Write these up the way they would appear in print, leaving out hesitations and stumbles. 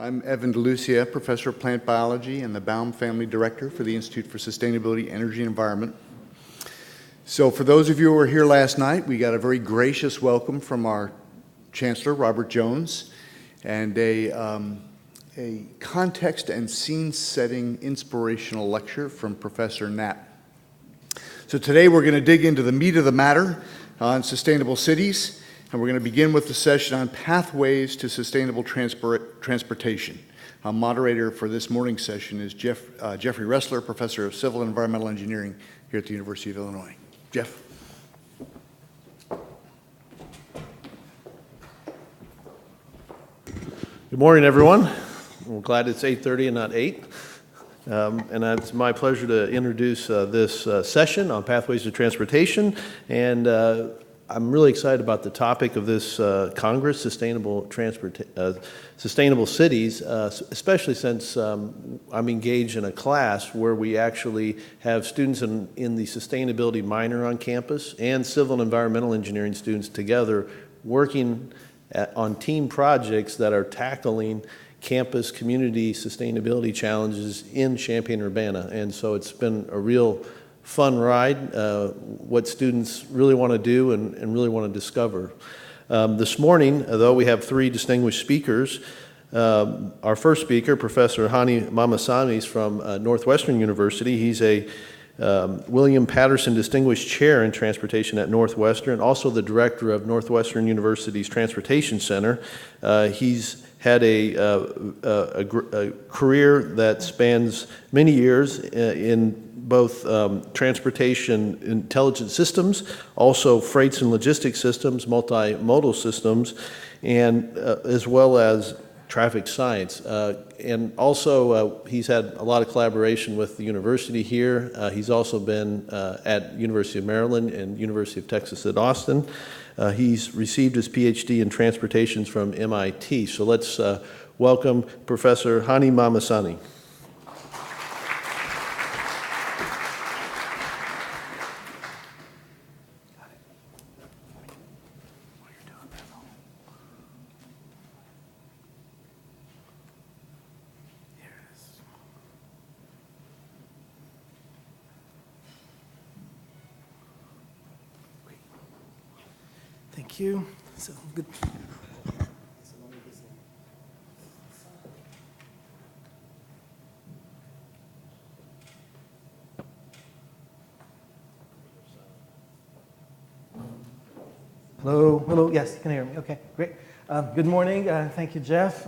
I'm Evan DeLucia, Professor of Plant Biology and the Baum Family Director for the Institute for Sustainability, Energy, and Environment. So for those of you who were here last night, we got a very gracious welcome from our Chancellor, Robert Jones, and a context and scene-setting inspirational lecture from Professor Knapp. So today we're going to dig into the meat of the matter on sustainable cities. And we're going to begin with the session on pathways to sustainable transportation. Our moderator for this morning's session is Jeffrey Ressler, Professor of Civil and Environmental Engineering here at the University of Illinois. Jeff. Good morning, everyone. I'm glad it's 8:30 and not 8. And it's my pleasure to introduce this session on pathways to transportation. And I'm really excited about the topic of this Congress, sustainable cities, especially since I'm engaged in a class where we actually have students in the sustainability minor on campus and civil and environmental engineering students together working on team projects that are tackling campus community sustainability challenges in Champaign-Urbana. And so it's been a real fun ride, what students really want to do and really want to discover. This morning, though, we have three distinguished speakers. Our first speaker, Professor Hani Mamasan, is from Northwestern University. He's a William Patterson Distinguished Chair in Transportation at Northwestern, also the director of Northwestern University's Transportation Center. He's had a career that spans many years in both transportation intelligence systems, also freights and logistics systems, multimodal systems, and as well as traffic science. And also he's had a lot of collaboration with the university here. He's also been at University of Maryland and University of Texas at Austin. He's received his PhD in transportation from MIT. So let's welcome Professor Hani Mamasan. Thank you. So good. Hello. Yes, you can hear me. Okay, great. Good morning. Thank you, Jeff.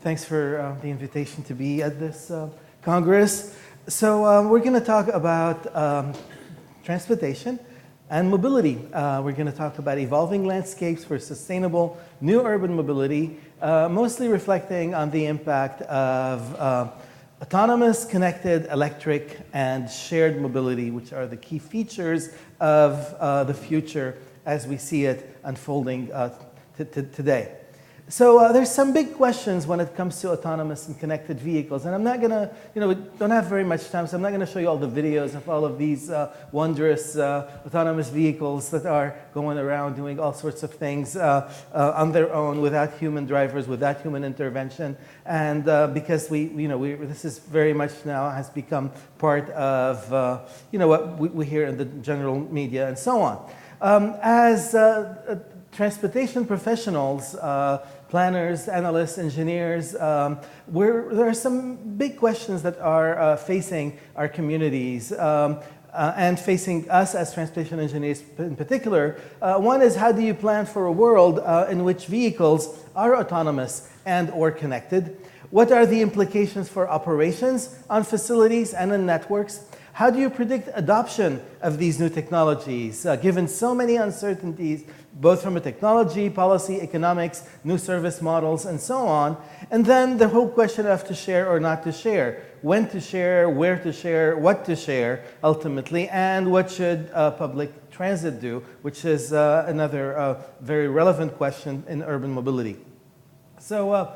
Thanks for the invitation to be at this Congress. So we're going to talk about transportation and mobility. We're going to talk about evolving landscapes for sustainable new urban mobility, mostly reflecting on the impact of autonomous, connected, electric, and shared mobility, which are the key features of the future as we see it unfolding today. So there's some big questions when it comes to autonomous and connected vehicles, and I'm not going to, we don't have very much time, so I'm not going to show you all the videos of all of these wondrous autonomous vehicles that are going around doing all sorts of things on their own without human drivers, without human intervention, and because this is very much now has become part of what we hear in the general media and so on. As transportation professionals, planners, analysts, engineers, there are some big questions that are facing our communities and facing us as transportation engineers in particular. One is, how do you plan for a world in which vehicles are autonomous and or connected? What are the implications for operations on facilities and in networks? How do you predict adoption of these new technologies, given so many uncertainties, both from a technology, policy, economics, new service models, and so on? And then the whole question of to share or not to share, when to share, where to share, what to share, ultimately, and what should public transit do, which is another very relevant question in urban mobility. So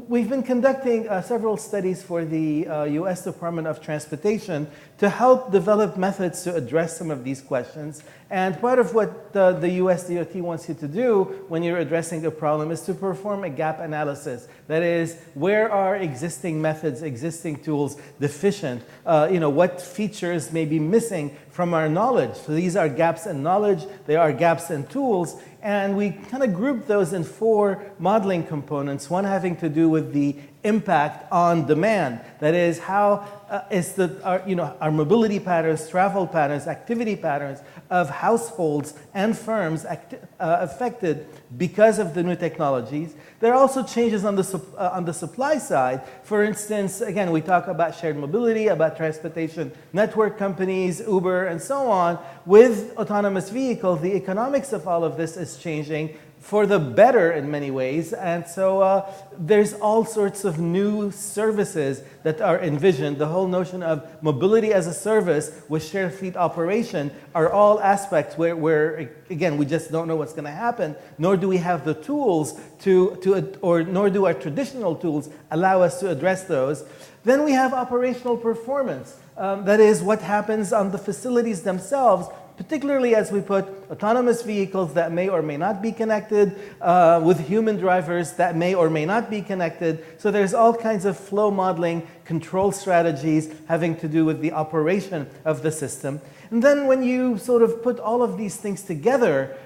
we've been conducting several studies for the U.S. Department of Transportation to help develop methods to address some of these questions. And part of what the U.S. DOT wants you to do when you're addressing a problem is to perform a gap analysis. That is, where are existing methods, existing tools deficient? What features may be missing from our knowledge? So these are gaps in knowledge, they are gaps in tools, and we kind of group those in 4 modeling components, one having to do with the impact on demand. That is, how is our mobility patterns, travel patterns, activity patterns of households and firms affected because of the new technologies. There are also changes on the supply side. For instance, again, we talk about shared mobility, about transportation network companies, Uber, and so on. With autonomous vehicles, the economics of all of this is changing for the better in many ways. And so there's all sorts of new services that are envisioned. The whole notion of mobility as a service with shared fleet operation are all aspects where again, we just don't know what's going to happen, nor do we have the tools nor do our traditional tools allow us to address those. Then we have operational performance. That is what happens on the facilities themselves, particularly as we put autonomous vehicles that may or may not be connected with human drivers that may or may not be connected. So there's all kinds of flow modeling, control strategies having to do with the operation of the system. And then when you sort of put all of these things together,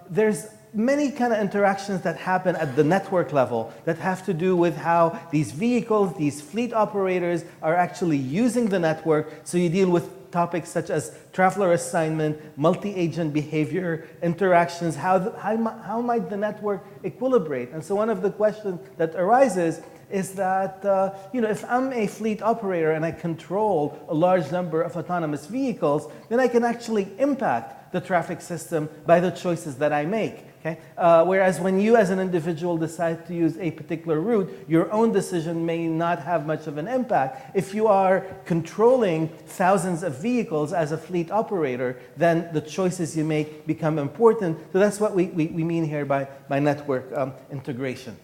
there's many kind of interactions that happen at the network level that have to do with how these vehicles, these fleet operators are actually using the network. So you deal with topics such as traveler assignment, multi-agent behavior, interactions, how might the network equilibrate? And so one of the questions that arises is that, if I'm a fleet operator and I control a large number of autonomous vehicles, then I can actually impact the traffic system by the choices that I make. Okay? Whereas when you as an individual decide to use a particular route, your own decision may not have much of an impact. If you are controlling thousands of vehicles as a fleet operator, then the choices you make become important. So that's what we mean here by network integration.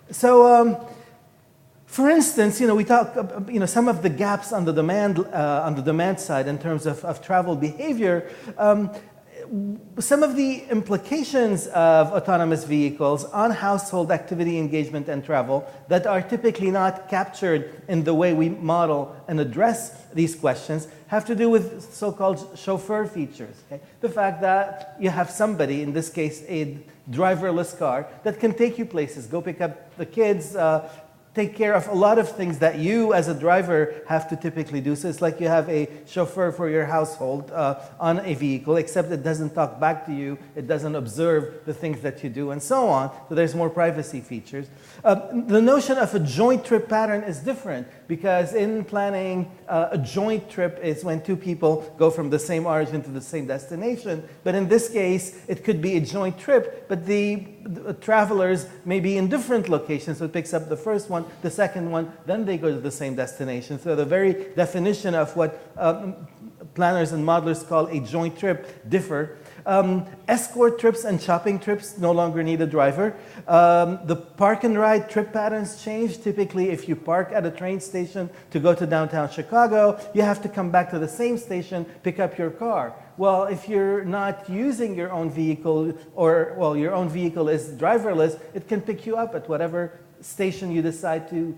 So for instance, we talk, some of the gaps on the demand side in terms of travel behavior. Some of the implications of autonomous vehicles on household activity, engagement, and travel that are typically not captured in the way we model and address these questions have to do with so-called chauffeur features. Okay? The fact that you have somebody, in this case a driverless car, that can take you places, go pick up the kids, take care of a lot of things that you as a driver have to typically do. So it's like you have a chauffeur for your household on a vehicle, except it doesn't talk back to you, it doesn't observe the things that you do, and so on. So there's more privacy features. The notion of a joint trip pattern is different, because in planning, a joint trip is when two people go from the same origin to the same destination. But in this case, it could be a joint trip, but the travelers may be in different locations. So it picks up the first one, the second one, then they go to the same destination. So the very definition of what planners and modelers call a joint trip differ. Escort trips and shopping trips no longer need a driver. The park and ride trip patterns change. Typically, if you park at a train station to go to downtown Chicago, you have to come back to the same station, pick up your car. Well, if you're not using your own vehicle, or your own vehicle is driverless, it can pick you up at whatever station you decide to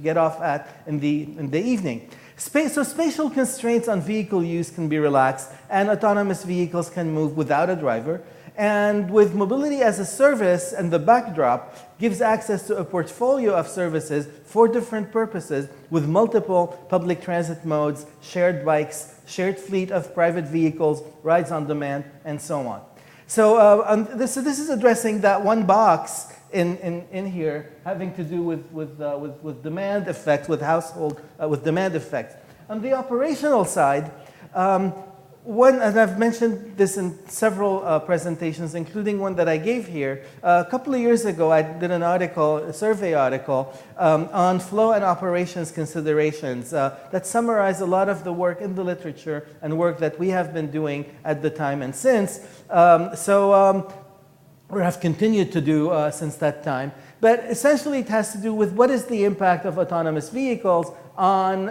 get off at in the evening. So spatial constraints on vehicle use can be relaxed, and autonomous vehicles can move without a driver. And with mobility as a service and the backdrop gives access to a portfolio of services for different purposes with multiple public transit modes, shared bikes, shared fleet of private vehicles, rides on demand, and so on. So this is addressing that one box in here having to do with demand effects, with demand effects. On the operational side, and I've mentioned this in several presentations, including one that I gave here. A couple of years ago, I did a survey article on flow and operations considerations that summarized a lot of the work in the literature and work that we have been doing at the time and since. Or have continued to do since that time. But essentially, it has to do with what is the impact of autonomous vehicles on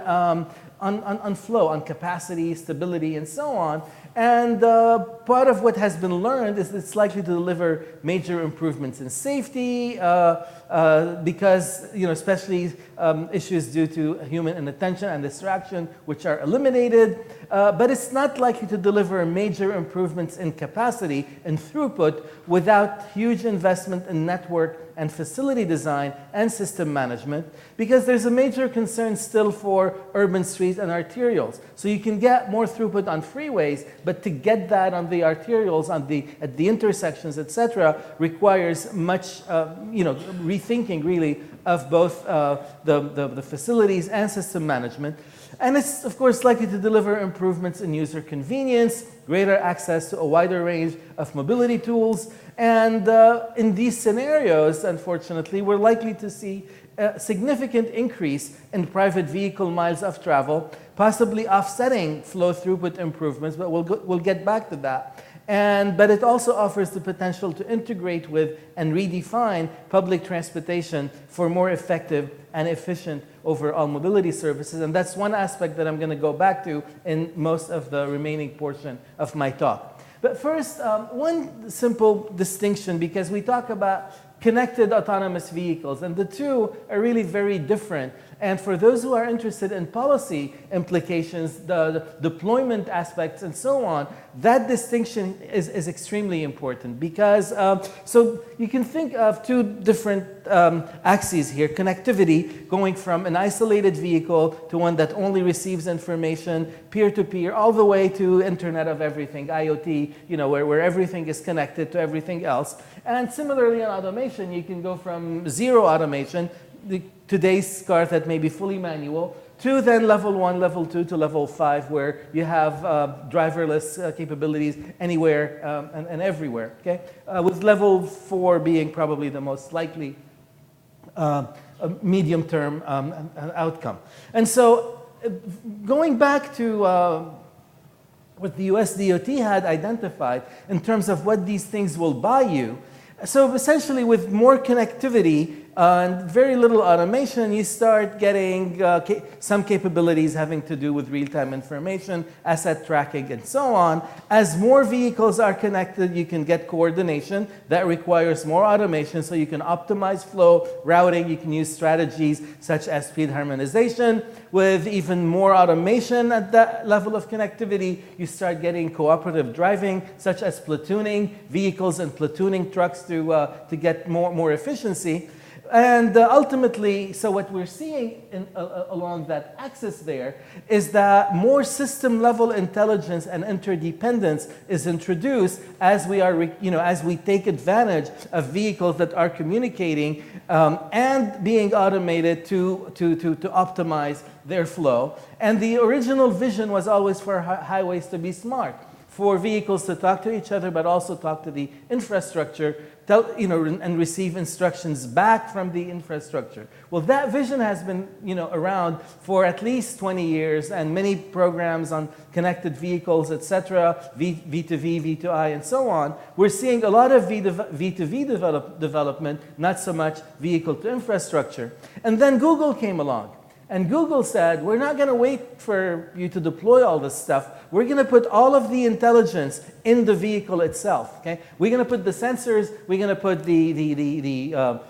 flow, on capacity, stability, and so on. And part of what has been learned is it's likely to deliver major improvements in safety because, especially issues due to human inattention and distraction, which are eliminated. But it's not likely to deliver major improvements in capacity and throughput without huge investment in network and facility design and system management, because there's a major concern still for urban streets and arterials. So you can get more throughput on freeways, but to get that on the arterials, at the intersections, etc., requires much rethinking really of both the facilities and system management. And it's, of course, likely to deliver improvements in user convenience, greater access to a wider range of mobility tools. And in these scenarios, unfortunately, we're likely to see a significant increase in private vehicle miles of travel, possibly offsetting flow throughput improvements, but we'll get back to that. But it also offers the potential to integrate with and redefine public transportation for more effective and efficient overall mobility services. And that's one aspect that I'm going to go back to in most of the remaining portion of my talk. But first, one simple distinction, because we talk about connected autonomous vehicles, and the two are really very different. And for those who are interested in policy implications, the deployment aspects and so on, that distinction is extremely important, because so you can think of two different axes here: connectivity, going from an isolated vehicle to one that only receives information peer-to-peer, all the way to Internet of Everything, IoT, where everything is connected to everything else. And similarly in automation, you can go from zero automation, today's cars that may be fully manual, to then level 1, level 2, to level 5, where you have driverless capabilities anywhere and everywhere, okay? With level 4 being probably the most likely medium-term outcome. And so going back to what the US DOT had identified in terms of what these things will buy you, so essentially with more connectivity and very little automation, you start getting some capabilities having to do with real-time information, asset tracking, and so on. As more vehicles are connected, you can get coordination. That requires more automation, so you can optimize flow, routing. You can use strategies such as speed harmonization. With even more automation at that level of connectivity, you start getting cooperative driving, such as platooning vehicles and platooning trucks to get more efficiency. And ultimately, so what we're seeing along that axis there is that more system-level intelligence and interdependence is introduced as we are, as we take advantage of vehicles that are communicating and being automated to optimize their flow. And the original vision was always for highways to be smart, for vehicles to talk to each other, but also talk to the infrastructure, and receive instructions back from the infrastructure. Well, that vision has been, around for at least 20 years, and many programs on connected vehicles, etc., V2V, V2I, and so on. We're seeing a lot of V2V development, not so much vehicle to infrastructure. And then Google came along. And Google said, we're not going to wait for you to deploy all this stuff. We're going to put all of the intelligence in the vehicle itself. Okay? We're going to put the sensors, we're going to put the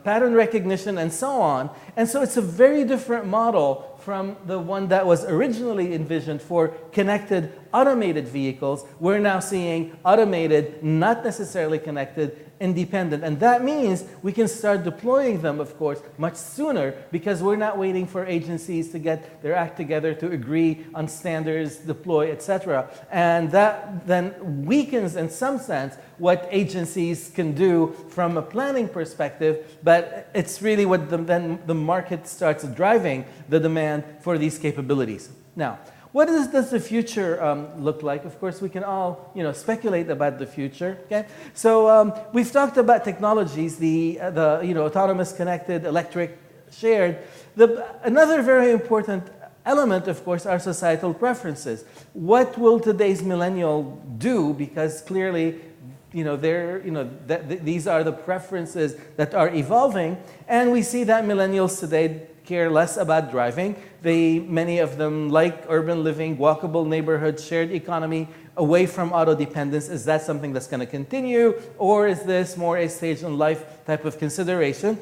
pattern recognition, and so on. And so it's a very different model from the one that was originally envisioned for connected, automated vehicles. We're now seeing automated, not necessarily connected, independent. And that means we can start deploying them, of course, much sooner, because we're not waiting for agencies to get their act together to agree on standards, deploy, etc. And that then weakens, in some sense, what agencies can do from a planning perspective, but it's really what then the market starts driving the demand for these capabilities. Now, what does the future look like? Of course, we can all speculate about the future. Okay, so we've talked about technologies, the autonomous, connected, electric, shared. Another very important element, of course, are societal preferences. What will today's millennial do? Because clearly, these are the preferences that are evolving, and we see that millennials today care less about driving. Many of them like urban living, walkable neighborhoods, shared economy, away from auto dependence. Is that something that's going to continue, or is this more a stage in life type of consideration?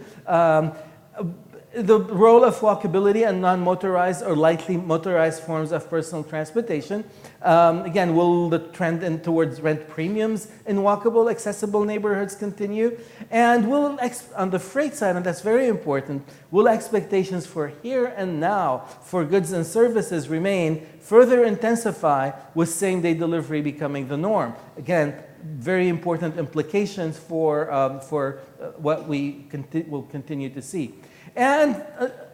The role of walkability and non-motorized or lightly motorized forms of personal transportation. Again, will the trend towards rent premiums in walkable, accessible neighborhoods continue? And on the freight side, and that's very important, will expectations for here and now for goods and services remain, further intensify with same-day delivery becoming the norm? Again, very important implications for what we will continue to see. And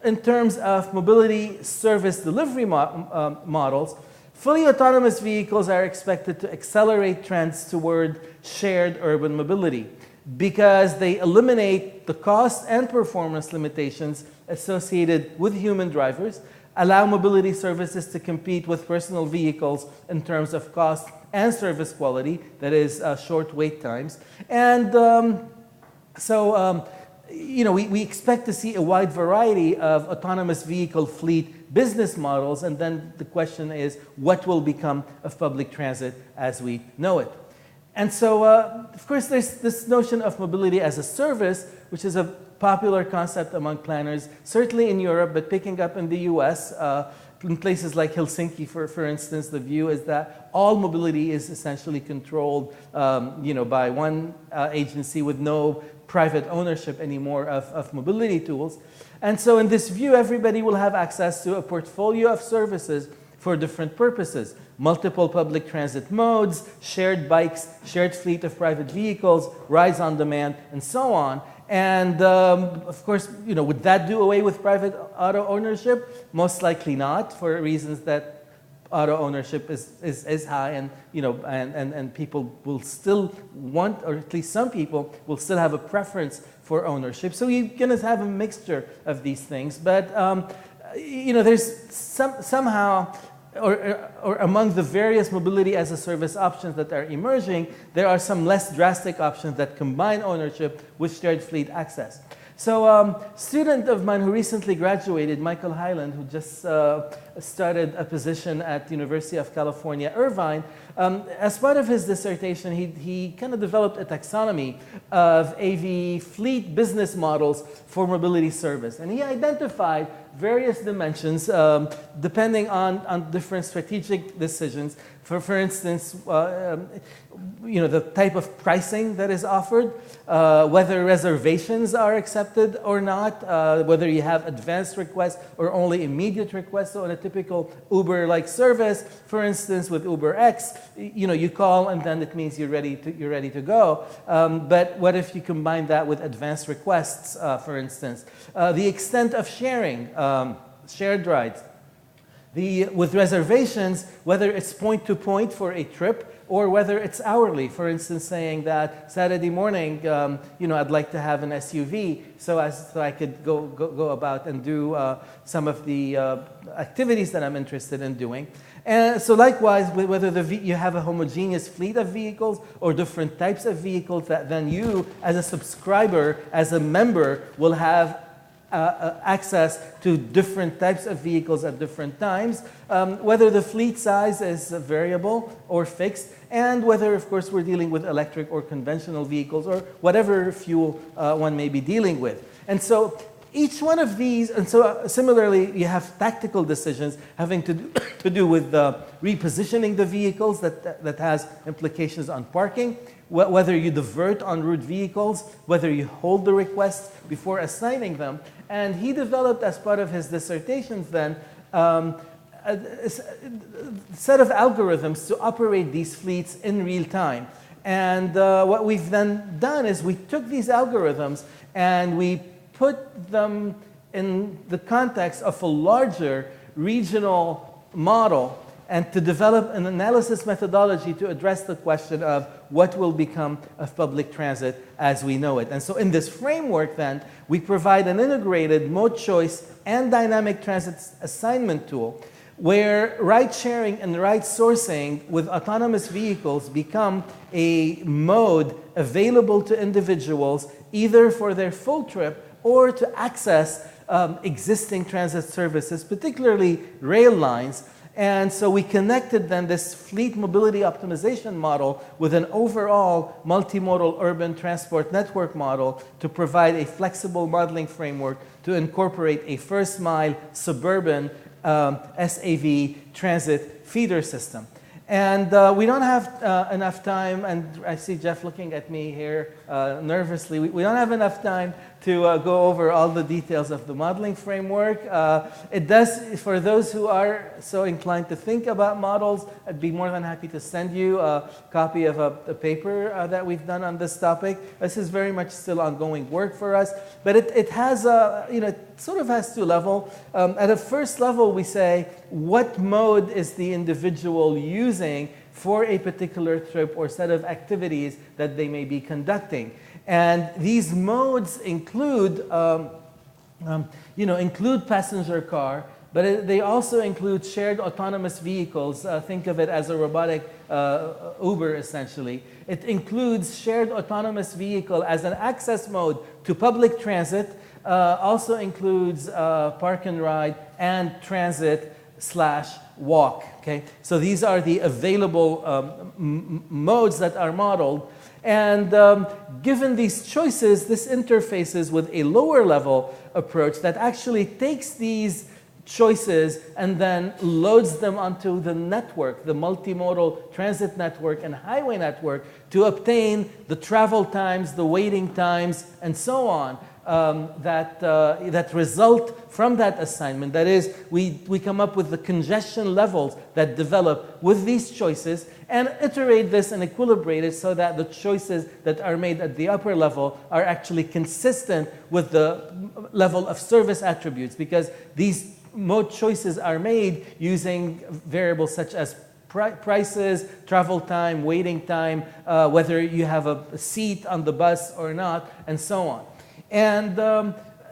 in terms of mobility service delivery models, fully autonomous vehicles are expected to accelerate trends toward shared urban mobility because they eliminate the cost and performance limitations associated with human drivers, allow mobility services to compete with personal vehicles in terms of cost and service quality, that is short wait times. And we expect to see a wide variety of autonomous vehicle fleet business models, and then the question is, what will become of public transit as we know it? And so, of course, there's this notion of mobility as a service, which is a popular concept among planners, certainly in Europe, but picking up in the US. In places like Helsinki, for instance, the view is that all mobility is essentially controlled by one agency with no private ownership anymore of mobility tools. And so in this view, everybody will have access to a portfolio of services for different purposes. Multiple public transit modes, shared bikes, shared fleet of private vehicles, rides on demand, and so on. And of course, would that do away with private auto ownership? Most likely not, for reasons that auto ownership is high, and and people will still want, or at least some people will still have a preference for ownership. So you're going to have a mixture of these things, but there's somehow. Or among the various mobility as a service options that are emerging, there are some less drastic options that combine ownership with shared fleet access. So a student of mine who recently graduated, Michael Hyland, who just started a position at the University of California, Irvine, as part of his dissertation, he kind of developed a taxonomy of AV fleet business models for mobility service. And he identified various dimensions depending on different strategic decisions. For instance, the type of pricing that is offered, whether reservations are accepted or not, whether you have advanced requests or only immediate requests. So in a typical Uber-like service, for instance, with UberX, you call and then it means you're ready to go. But what if you combine that with advanced requests, for instance? The extent of sharing, shared rides. With reservations, whether it's point-to-point for a trip or whether it's hourly, for instance, saying that Saturday morning, I'd like to have an SUV so I could go about and do some of the activities that I'm interested in doing. And so likewise, whether you have a homogeneous fleet of vehicles or different types of vehicles that then you, as a subscriber, as a member, will have access to different types of vehicles at different times, whether the fleet size is variable or fixed, and whether, of course, we're dealing with electric or conventional vehicles or whatever fuel one may be dealing with. And so each one of these, and so similarly, you have tactical decisions having to do with repositioning the vehicles that has implications on parking, whether you divert en route vehicles, whether you hold the requests before assigning them. And he developed, as part of his dissertations then, a set of algorithms to operate these fleets in real time. And what we've then done is we took these algorithms and we put them in the context of a larger regional model and to develop an analysis methodology to address the question of what will become of public transit as we know it. And so in this framework then, we provide an integrated mode choice and dynamic transit assignment tool where ride sharing and ride sourcing with autonomous vehicles become a mode available to individuals either for their full trip or to access existing transit services, particularly rail lines. And so we connected then this fleet mobility optimization model with an overall multimodal urban transport network model to provide a flexible modeling framework to incorporate a first mile suburban SAV transit feeder system. And we don't have enough time, and I see Jeff looking at me here nervously. We don't have enough time to go over all the details of the modeling framework. It does, for those who are so inclined to think about models, I'd be more than happy to send you a copy of a paper that we've done on this topic. This is very much still ongoing work for us, but it has, it sort of has two levels. At a first level, we say, what mode is the individual using for a particular trip or set of activities that they may be conducting? And these modes include, include passenger car, but they also include shared autonomous vehicles. Think of it as a robotic Uber, essentially. It includes shared autonomous vehicle as an access mode to public transit, also includes park and ride and transit/walk. Okay, so these are the available modes that are modeled. And given these choices, this interfaces with a lower level approach that actually takes these choices and then loads them onto the network, the multimodal transit network and highway network, to obtain the travel times, the waiting times, and so on, that result from that assignment. That is, we come up with the congestion levels that develop with these choices and iterate this and equilibrate it so that the choices that are made at the upper level are actually consistent with the level of service attributes, because these mode choices are made using variables such as prices, travel time, waiting time, whether you have a seat on the bus or not, and so on. And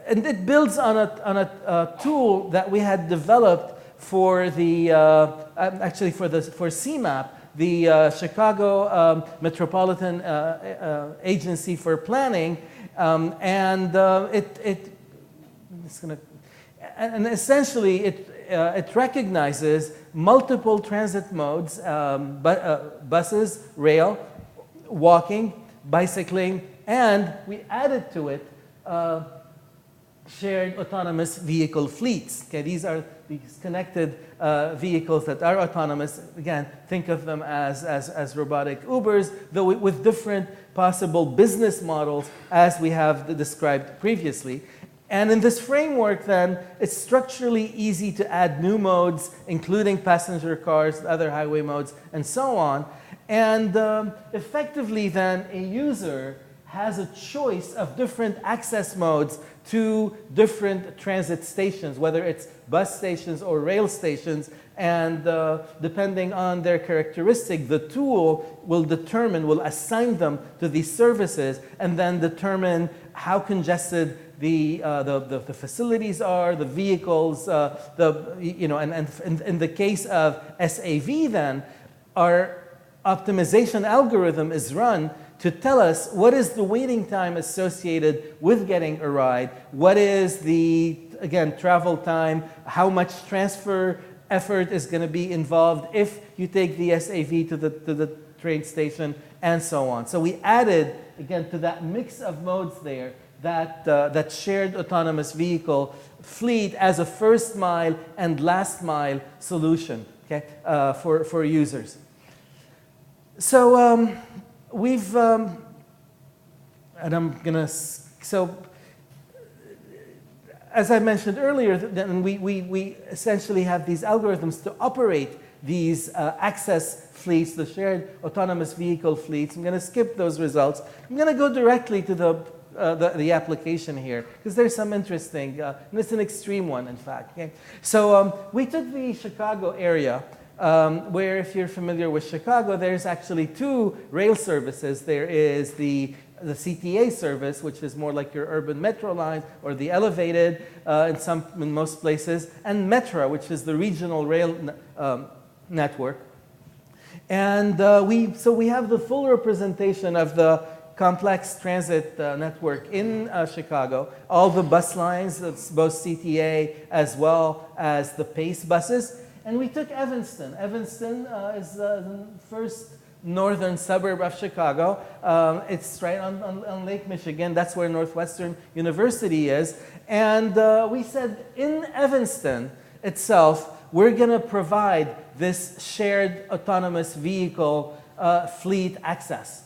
it builds on a tool that we had developed for the for CMAP, the Chicago Metropolitan Agency for Planning, and essentially it recognizes multiple transit modes: buses, rail, walking, bicycling, and we added to it shared autonomous vehicle fleets. Okay, these are these connected vehicles that are autonomous. Again, think of them as robotic Ubers, though with different possible business models as we have described previously. And in this framework, then, it's structurally easy to add new modes, including passenger cars, other highway modes, and so on. And effectively, then, a user has a choice of different access modes to different transit stations, whether it's bus stations or rail stations. And depending on their characteristic, the tool will assign them to these services and then determine how congested the facilities are, the vehicles, and in the case of SAV, then, our optimization algorithm is run to tell us what is the waiting time associated with getting a ride, what is the, again, travel time, how much transfer effort is going to be involved if you take the SAV to the train station, and so on. So we added, again, to that mix of modes there, that shared autonomous vehicle fleet as a first mile and last mile solution, okay, for users. So we've, and I'm gonna, so as I mentioned earlier, then we essentially have these algorithms to operate these access fleets, the shared autonomous vehicle fleets. I'm gonna skip those results. I'm gonna go directly to the application here, because there's some interesting, and it's an extreme one, in fact. Okay? So we took the Chicago area, where, if you're familiar with Chicago, there's actually two rail services. There is the the CTA service, which is more like your urban metro line or the elevated in most places, and Metra, which is the regional rail network. And so we have the full representation of the complex transit network in Chicago. All the bus lines, it's both CTA as well as the PACE buses. And we took Evanston. Evanston is the first northern suburb of Chicago. It's right on Lake Michigan. That's where Northwestern University is. And we said in Evanston itself, we're going to provide this shared autonomous vehicle fleet access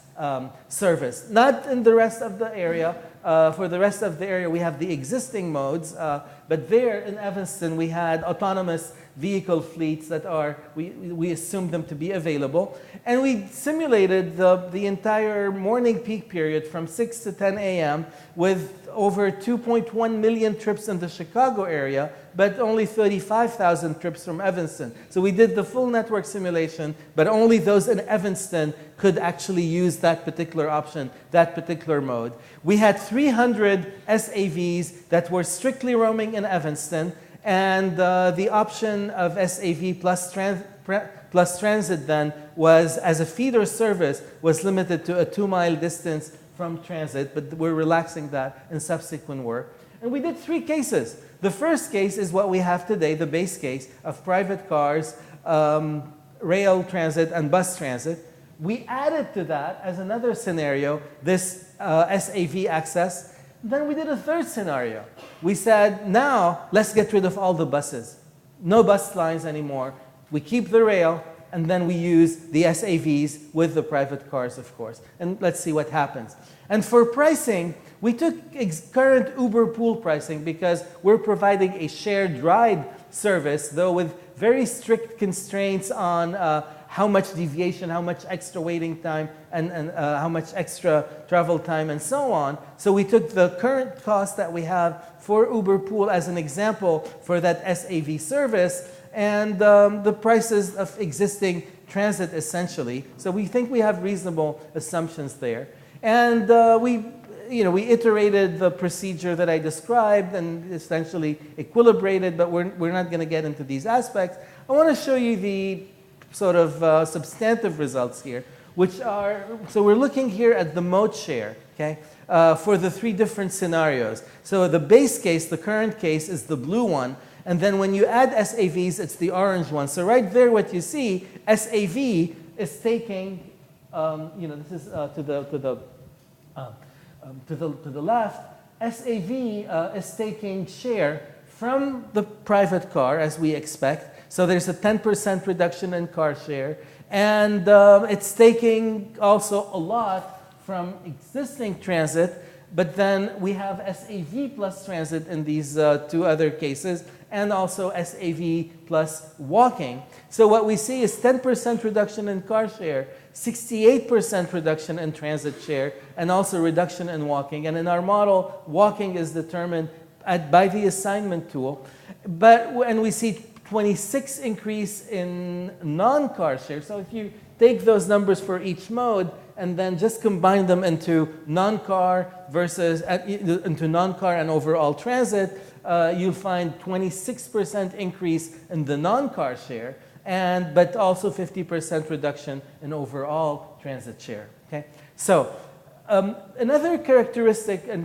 service. Not in the rest of the area. For the rest of the area, we have the existing modes. But there in Evanston, we had autonomous vehicle fleets that we assumed them to be available. And we simulated the entire morning peak period from 6 to 10 a.m. with over 2.1 million trips in the Chicago area, but only 35,000 trips from Evanston. So we did the full network simulation, but only those in Evanston could actually use that particular option, that particular mode. We had 300 SAVs that were strictly roaming in Evanston, and the option of SAV plus transit then was, as a feeder service, was limited to a 2-mile distance from transit, but we're relaxing that in subsequent work. And we did 3 cases. The first case is what we have today, the base case of private cars, rail transit, and bus transit. We added to that, as another scenario, this SAV access. Then we did a third scenario. We said, now let's get rid of all the buses. No bus lines anymore. We keep the rail, and then we use the SAVs with the private cars, of course. And let's see what happens. And for pricing, we took current Uber pool pricing because we're providing a shared ride service, though with very strict constraints on how much deviation, how much extra waiting time, and how much extra travel time, and so on. So we took the current cost that we have for Uber Pool as an example for that SAV service, and the prices of existing transit, essentially. So we think we have reasonable assumptions there. And we iterated the procedure that I described and essentially equilibrated, but we're not going to get into these aspects. I want to show you the sort of substantive results here, which are, so we're looking here at the mode share, okay, for the 3 different scenarios. So the base case, the current case, is the blue one, and then when you add SAVs, it's the orange one. So right there, what you see, SAV is taking, this is to the left. SAV is taking share from the private car, as we expect. So there's a 10% reduction in car share. And it's taking also a lot from existing transit. But then we have SAV plus transit in these 2 other cases, and also SAV plus walking. So what we see is 10% reduction in car share, 68% reduction in transit share, and also reduction in walking. And in our model, walking is determined by the assignment tool. And we see 26 increase in non-car share. So if you take those numbers for each mode and then just combine them into non-car versus into non-car and overall transit, you'll find 26% increase in the non-car share, but also 50% reduction in overall transit share. Okay, so another characteristic in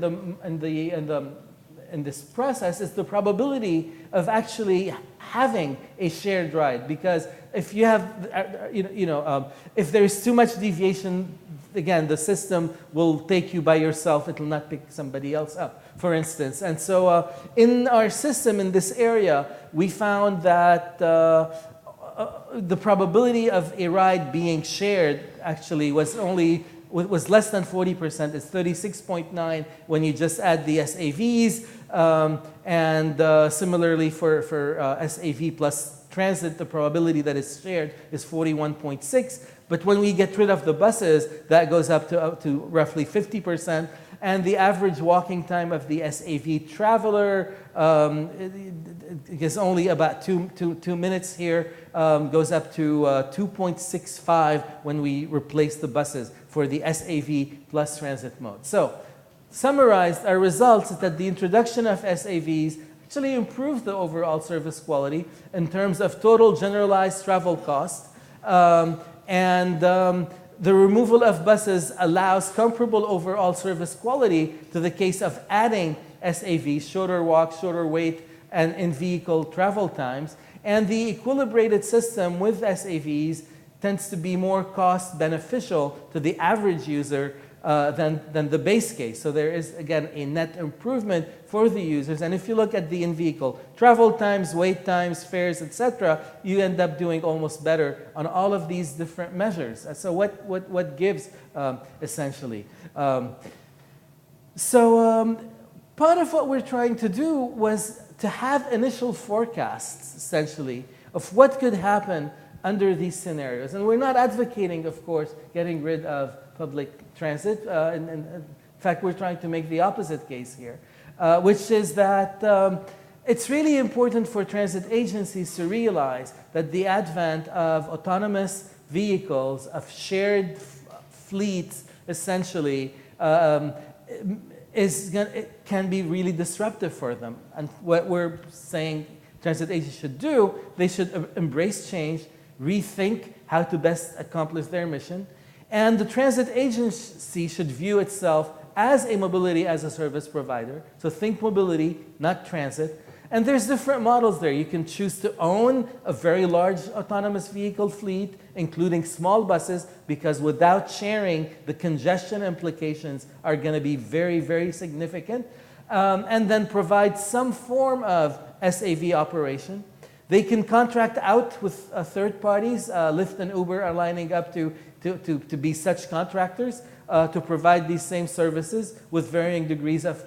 this process is the probability of actually having a shared ride, because if you have, if there's too much deviation, again, the system will take you by yourself. It will not pick somebody else up, for instance. And so in our system in this area, we found that the probability of a ride being shared actually was less than 40%. It's 36.9 when you just add the SAVs. And similarly for SAV plus transit, the probability that it's shared is 41.6. But when we get rid of the buses, that goes up to roughly 50%. and the average walking time of the SAV traveler is only about two minutes here, goes up to 2.65 when we replace the buses for the SAV plus transit mode. So, summarized, our results is that the introduction of SAVs actually improves the overall service quality in terms of total generalized travel cost, the removal of buses allows comparable overall service quality to the case of adding SAVs, shorter walk, shorter wait, and in-vehicle travel times. And the equilibrated system with SAVs tends to be more cost beneficial to the average user than the base case. So there is, again, a net improvement for the users. And if you look at the in-vehicle travel times, wait times, fares, etc., you end up doing almost better on all of these different measures. So what gives, essentially? Part of what we're trying to do was to have initial forecasts, essentially, of what could happen under these scenarios. And we're not advocating, of course, getting rid of public transit. In fact, we're trying to make the opposite case here, which is that it's really important for transit agencies to realize that the advent of autonomous vehicles, of shared fleets, essentially, it can be really disruptive for them. And what we're saying transit agencies should do, they should embrace change, rethink how to best accomplish their mission. And the transit agency should view itself as a mobility as a service provider. So think mobility, not transit. And there's different models there. You can choose to own a very large autonomous vehicle fleet, including small buses, because without sharing, the congestion implications are going to be very, very significant. And then provide some form of SAV operation. They can contract out with third parties. Lyft and Uber are lining up to be such contractors to provide these same services with varying degrees of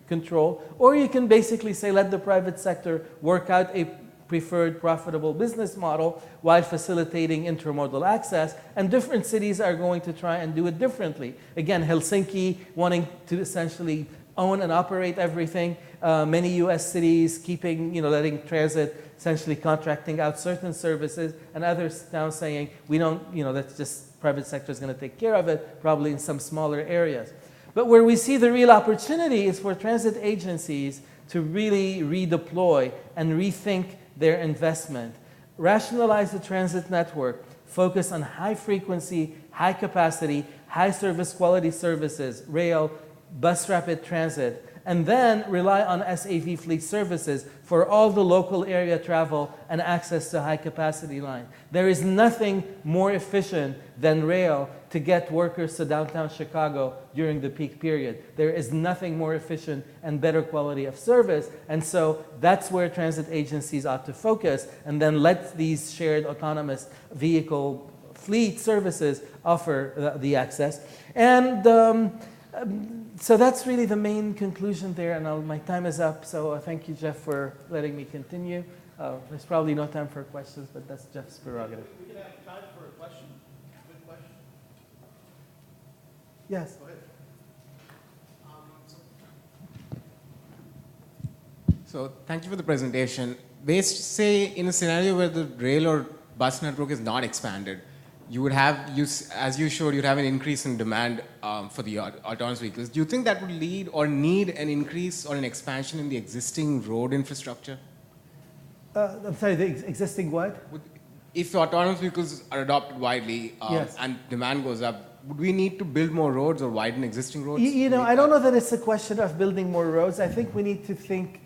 control. Or you can basically say, let the private sector work out a preferred profitable business model while facilitating intermodal access. And different cities are going to try and do it differently. Again, Helsinki wanting to essentially own and operate everything. Many U.S. cities keeping, letting transit, essentially contracting out certain services, and others now saying, we don't, that's just private sector is going to take care of it, probably in some smaller areas. But where we see the real opportunity is for transit agencies to really redeploy and rethink their investment, rationalize the transit network, focus on high frequency, high capacity, high service quality services, rail, bus rapid transit, and then rely on SAV fleet services for all the local area travel and access to high capacity line. There is nothing more efficient than rail to get workers to downtown Chicago during the peak period. There is nothing more efficient and better quality of service, and so that's where transit agencies ought to focus, and then let these shared autonomous vehicle fleet services offer the access. And so that's really the main conclusion there, and my time is up, so thank you, Jeff, for letting me continue. There's probably no time for questions, but that's Jeff's prerogative. We can have time for a question. Good question. Yes. Go ahead. So thank you for the presentation. Say in a scenario where the rail or bus network is not expanded, you would have, as you showed, you'd have an increase in demand for the autonomous vehicles. Do you think that would lead or need an increase or an expansion in the existing road infrastructure? I'm sorry, the existing what? If autonomous vehicles are adopted widely yes. and demand goes up, would we need to build more roads or widen existing roads? I don't know that it's a question of building more roads. I think we need to think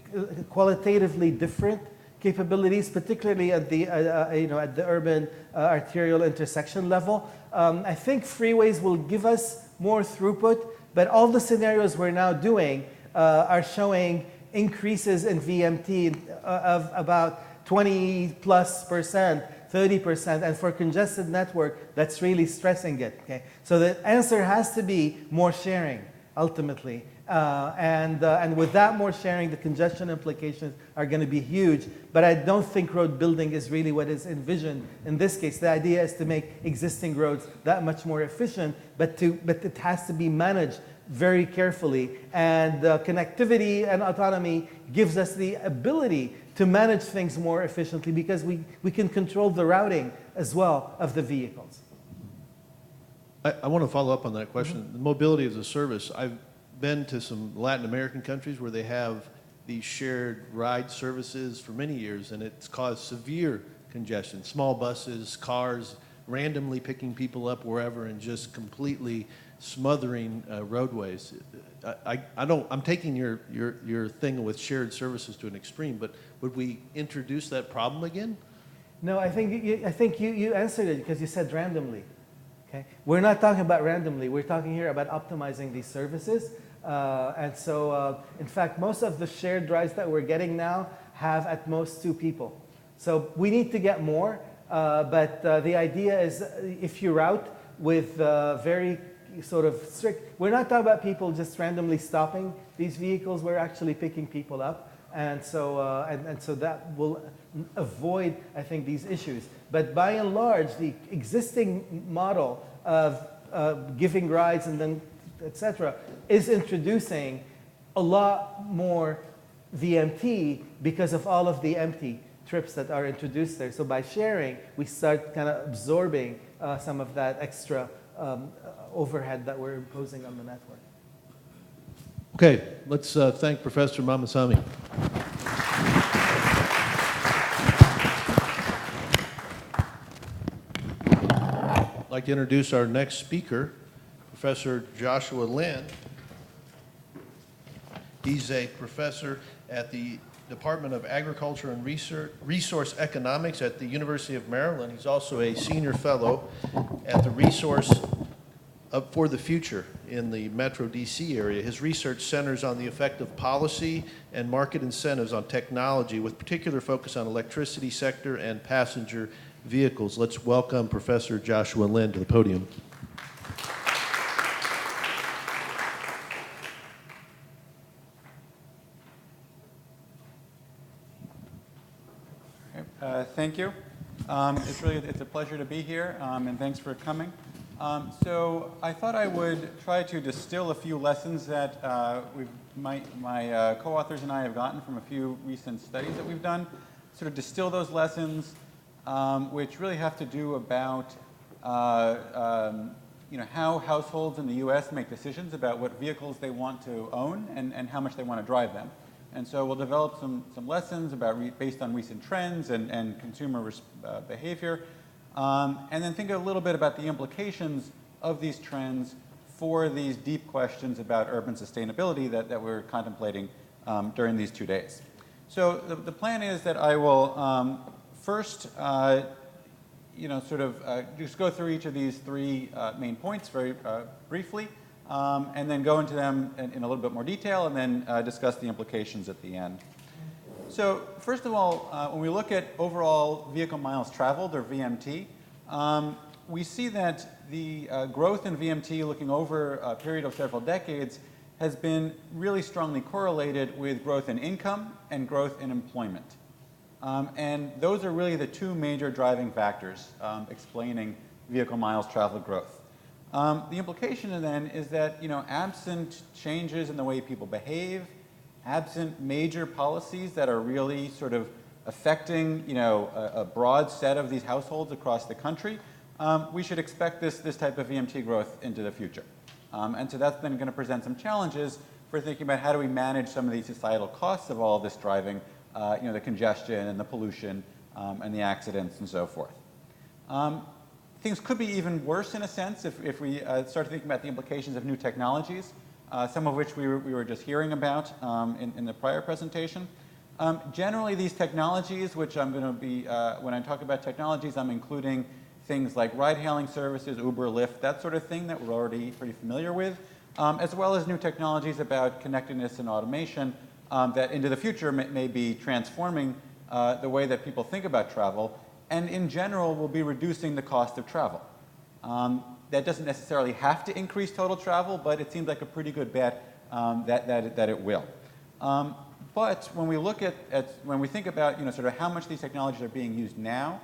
qualitatively different capabilities, particularly at the at the urban arterial intersection level. I think freeways will give us more throughput, but all the scenarios we're now doing are showing increases in VMT of about 20+%, 30%, and for congested network, that's really stressing it. Okay, so the answer has to be more sharing ultimately. And with that more sharing, the congestion implications are going to be huge. But I don't think road building is really what is envisioned in this case. The idea is to make existing roads that much more efficient, but it has to be managed very carefully. And connectivity and autonomy gives us the ability to manage things more efficiently because we can control the routing as well of the vehicles. I want to follow up on that question. The mobility as a service, I've been to some Latin American countries where they have these shared ride services for many years, and it's caused severe congestion. Small buses, cars, randomly picking people up wherever and just completely smothering roadways. I'm taking your thing with shared services to an extreme, but would we introduce that problem again? No, I think you answered it because you said randomly. Okay? We're not talking about randomly. We're talking here about optimizing these services. And so, in fact, most of the shared rides that we're getting now have at most 2 people. So we need to get more. But the idea is if you route with very sort of strict, we're not talking about people just randomly stopping these vehicles. We're actually picking people up. And so, and so that will avoid, I think, these issues. But by and large, the existing model of giving rides and then, etc., is introducing a lot more VMT because of all of the empty trips that are introduced there. So by sharing, we start kind of absorbing some of that extra overhead that we're imposing on the network. Okay, let's thank Professor Mahmassani. I'd like to introduce our next speaker, Professor Joshua Linn. He's a professor at the Department of Agriculture and Resource Economics at the University of Maryland. He's also a senior fellow at the Resource for the Future in the Metro DC area. His research centers on the effect of policy and market incentives on technology, with particular focus on electricity sector and passenger vehicles. Let's welcome Professor Joshua Linn to the podium. Thank you. It's a pleasure to be here, and thanks for coming. So I thought I would try to distill a few lessons that my co-authors and I have gotten from a few recent studies that we've done, sort of distill those lessons, which really have to do about how households in the U.S. make decisions about what vehicles they want to own and how much they want to drive them. And so we'll develop some lessons based on recent trends and consumer behavior, and then think a little bit about the implications of these trends for these deep questions about urban sustainability that we're contemplating during these 2 days. So the plan is that I will first, just go through each of these 3 main points very briefly, and then go into them in a little bit more detail, and then discuss the implications at the end. So first of all, when we look at overall vehicle miles traveled, or VMT, we see that the growth in VMT looking over a period of several decades has been really strongly correlated with growth in income and growth in employment. And those are really the 2 major driving factors explaining vehicle miles traveled growth. The implication then is that, absent changes in the way people behave, absent major policies that are really sort of affecting, a broad set of these households across the country, we should expect this type of VMT growth into the future. And so that's then going to present some challenges for thinking about how do we manage some of these societal costs of all of this driving, the congestion and the pollution and the accidents and so forth. Things could be even worse in a sense if we start thinking about the implications of new technologies, some of which we were just hearing about in the prior presentation. Generally, these technologies, which I'm going to be, when I talk about technologies, I'm including things like ride-hailing services, Uber, Lyft, that sort of thing that we're already pretty familiar with, as well as new technologies about connectedness and automation that into the future may be transforming the way that people think about travel, and in general will be reducing the cost of travel. That doesn't necessarily have to increase total travel, but it seems like a pretty good bet that it will. But when we look when we think about sort of how much these technologies are being used now,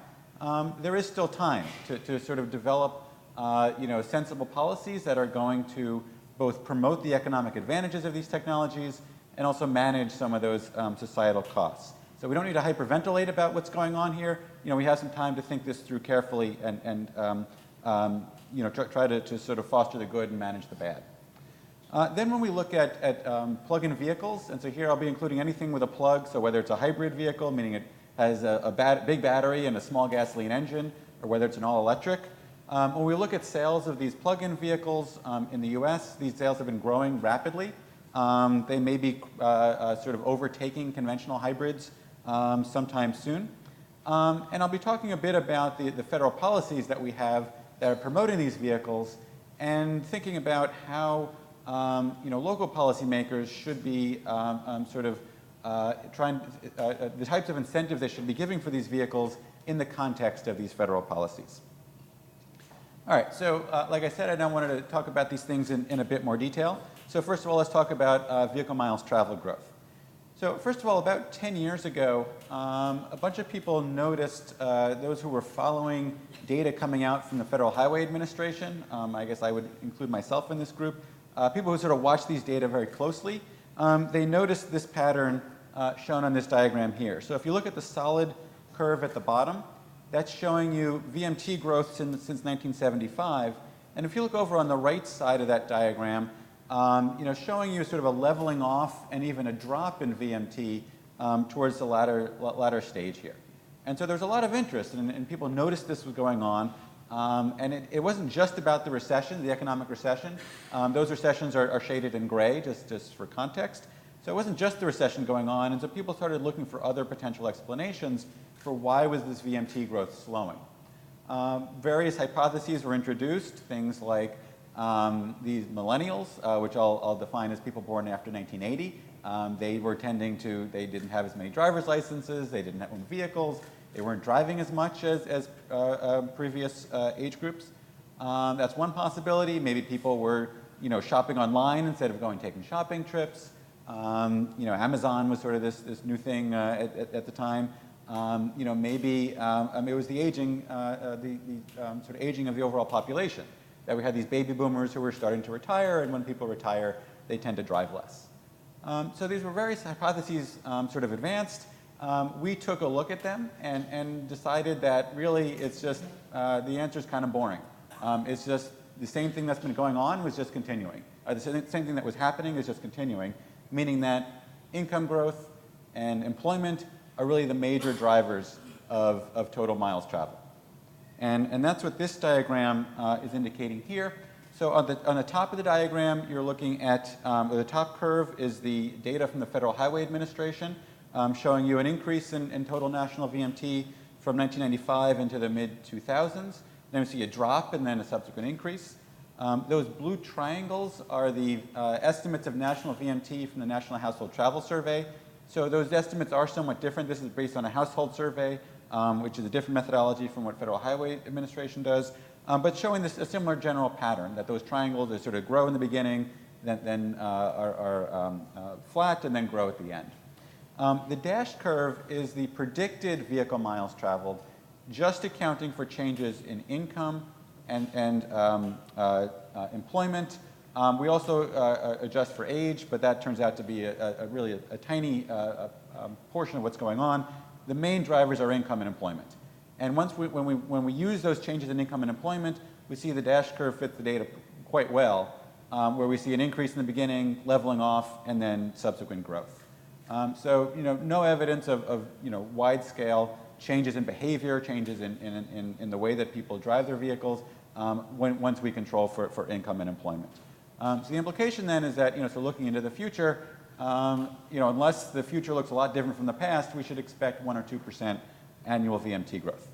there is still time to sort of develop sensible policies that are going to both promote the economic advantages of these technologies and also manage some of those societal costs. So we don't need to hyperventilate about what's going on here. We have some time to think this through carefully and try to sort of foster the good and manage the bad. Then when we look at plug-in vehicles, and so here I'll be including anything with a plug, so whether it's a hybrid vehicle, meaning it has a big battery and a small gasoline engine, or whether it's an all-electric. When we look at sales of these plug-in vehicles in the US, these sales have been growing rapidly. They may be sort of overtaking conventional hybrids sometime soon. And I'll be talking a bit about the federal policies that we have that are promoting these vehicles and thinking about how local policymakers should be the types of incentives they should be giving for these vehicles in the context of these federal policies. All right, so like I said, I now wanted to talk about these things in a bit more detail. So first of all, let's talk about vehicle miles traveled growth. So first of all, about 10 years ago, a bunch of people noticed, those who were following data coming out from the Federal Highway Administration, I guess I would include myself in this group, people who sort of watch these data very closely, they noticed this pattern shown on this diagram here. So if you look at the solid curve at the bottom, that's showing you VMT growth since 1975. And if you look over on the right side of that diagram, showing you sort of a leveling off and even a drop in VMT towards the latter stage here. And so there's a lot of interest, and people noticed this was going on. And it wasn't just about the recession, the economic recession. Those recessions are shaded in gray, just for context. So it wasn't just the recession going on, and so people started looking for other potential explanations for why was this VMT growth slowing. Various hypotheses were introduced, things like these millennials, which I'll define as people born after 1980. They didn't have as many driver's licenses, they didn't own vehicles, they weren't driving as much as previous age groups. That's one possibility. Maybe people were shopping online instead of taking shopping trips. Amazon was sort of this new thing at the time. Maybe it was the aging, sort of aging of the overall population. That we had these baby boomers who were starting to retire, and when people retire, they tend to drive less. So these were various hypotheses sort of advanced. We took a look at them and decided that really it's just, the answer is kind of boring. It's just the same thing that's been going on was just continuing. The same thing that was happening is just continuing, meaning that income growth and employment are really the major drivers of total miles traveled. And that's what this diagram is indicating here. So on the top of the diagram, you're looking at, the top curve is the data from the Federal Highway Administration, showing you an increase in total national VMT from 1995 into the mid-2000s. Then we see a drop and then a subsequent increase. Those blue triangles are the estimates of national VMT from the National Household Travel Survey. So those estimates are somewhat different. This is based on a household survey, which is a different methodology from what Federal Highway Administration does, but showing a similar general pattern, that those triangles they sort of grow in the beginning, then are flat, and then grow at the end. The dashed curve is the predicted vehicle miles traveled, just accounting for changes in income and employment. We also adjust for age, but that turns out to be really a tiny portion of what's going on. The main drivers are income and employment. And when we use those changes in income and employment, we see the dashed curve fit the data quite well, where we see an increase in the beginning, leveling off, and then subsequent growth. So no evidence of wide-scale changes in behavior, changes in the way that people drive their vehicles once we control for income and employment. So the implication then is that so looking into the future, unless the future looks a lot different from the past, we should expect 1 or 2% annual VMT growth.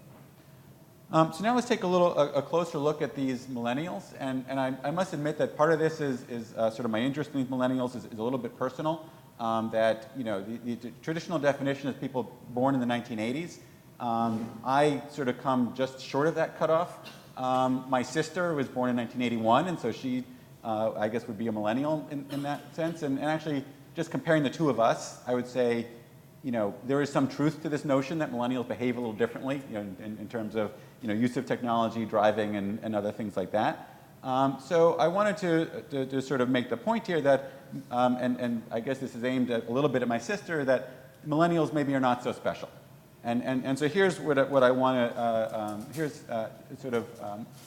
So now let's take a closer look at these millennials, and I must admit that part of this is sort of my interest in these millennials is a little bit personal. That the traditional definition is people born in the 1980s. I sort of come just short of that cutoff. My sister was born in 1981, and so she, I guess, would be a millennial in that sense. And actually, just comparing the two of us, I would say, there is some truth to this notion that millennials behave a little differently, in terms of use of technology, driving, and other things like that. So I wanted to sort of make the point here that, and I guess this is aimed at a little bit at my sister, that millennials maybe are not so special. And so here's what I want to, here's sort of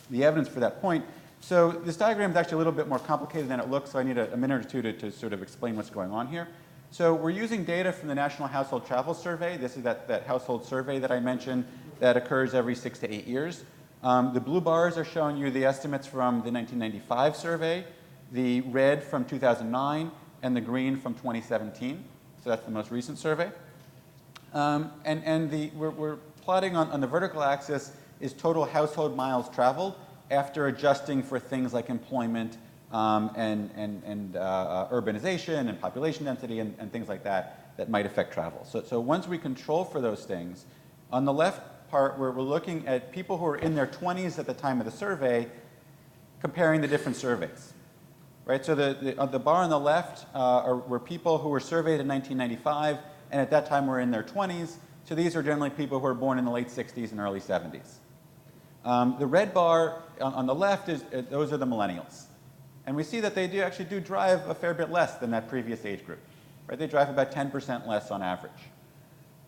the evidence for that point. So this diagram is actually a little bit more complicated than it looks, so I need a minute or two to sort of explain what's going on here. So we're using data from the National Household Travel Survey. This is that household survey that I mentioned that occurs every 6 to 8 years. The blue bars are showing you the estimates from the 1995 survey, the red from 2009, and the green from 2017. So that's the most recent survey. We're plotting on the vertical axis is total household miles traveled after adjusting for things like employment urbanization and population density and things like that might affect travel. So once we control for those things, on the left part where we're looking at people who are in their 20s at the time of the survey, comparing the different surveys. Right, so the bar on the left were people who were surveyed in 1995 and at that time were in their 20s. So these are generally people who were born in the late 60s and early 70s. The red bar on the left, those are the millennials. And we see that they actually do drive a fair bit less than that previous age group. Right? They drive about 10% less on average.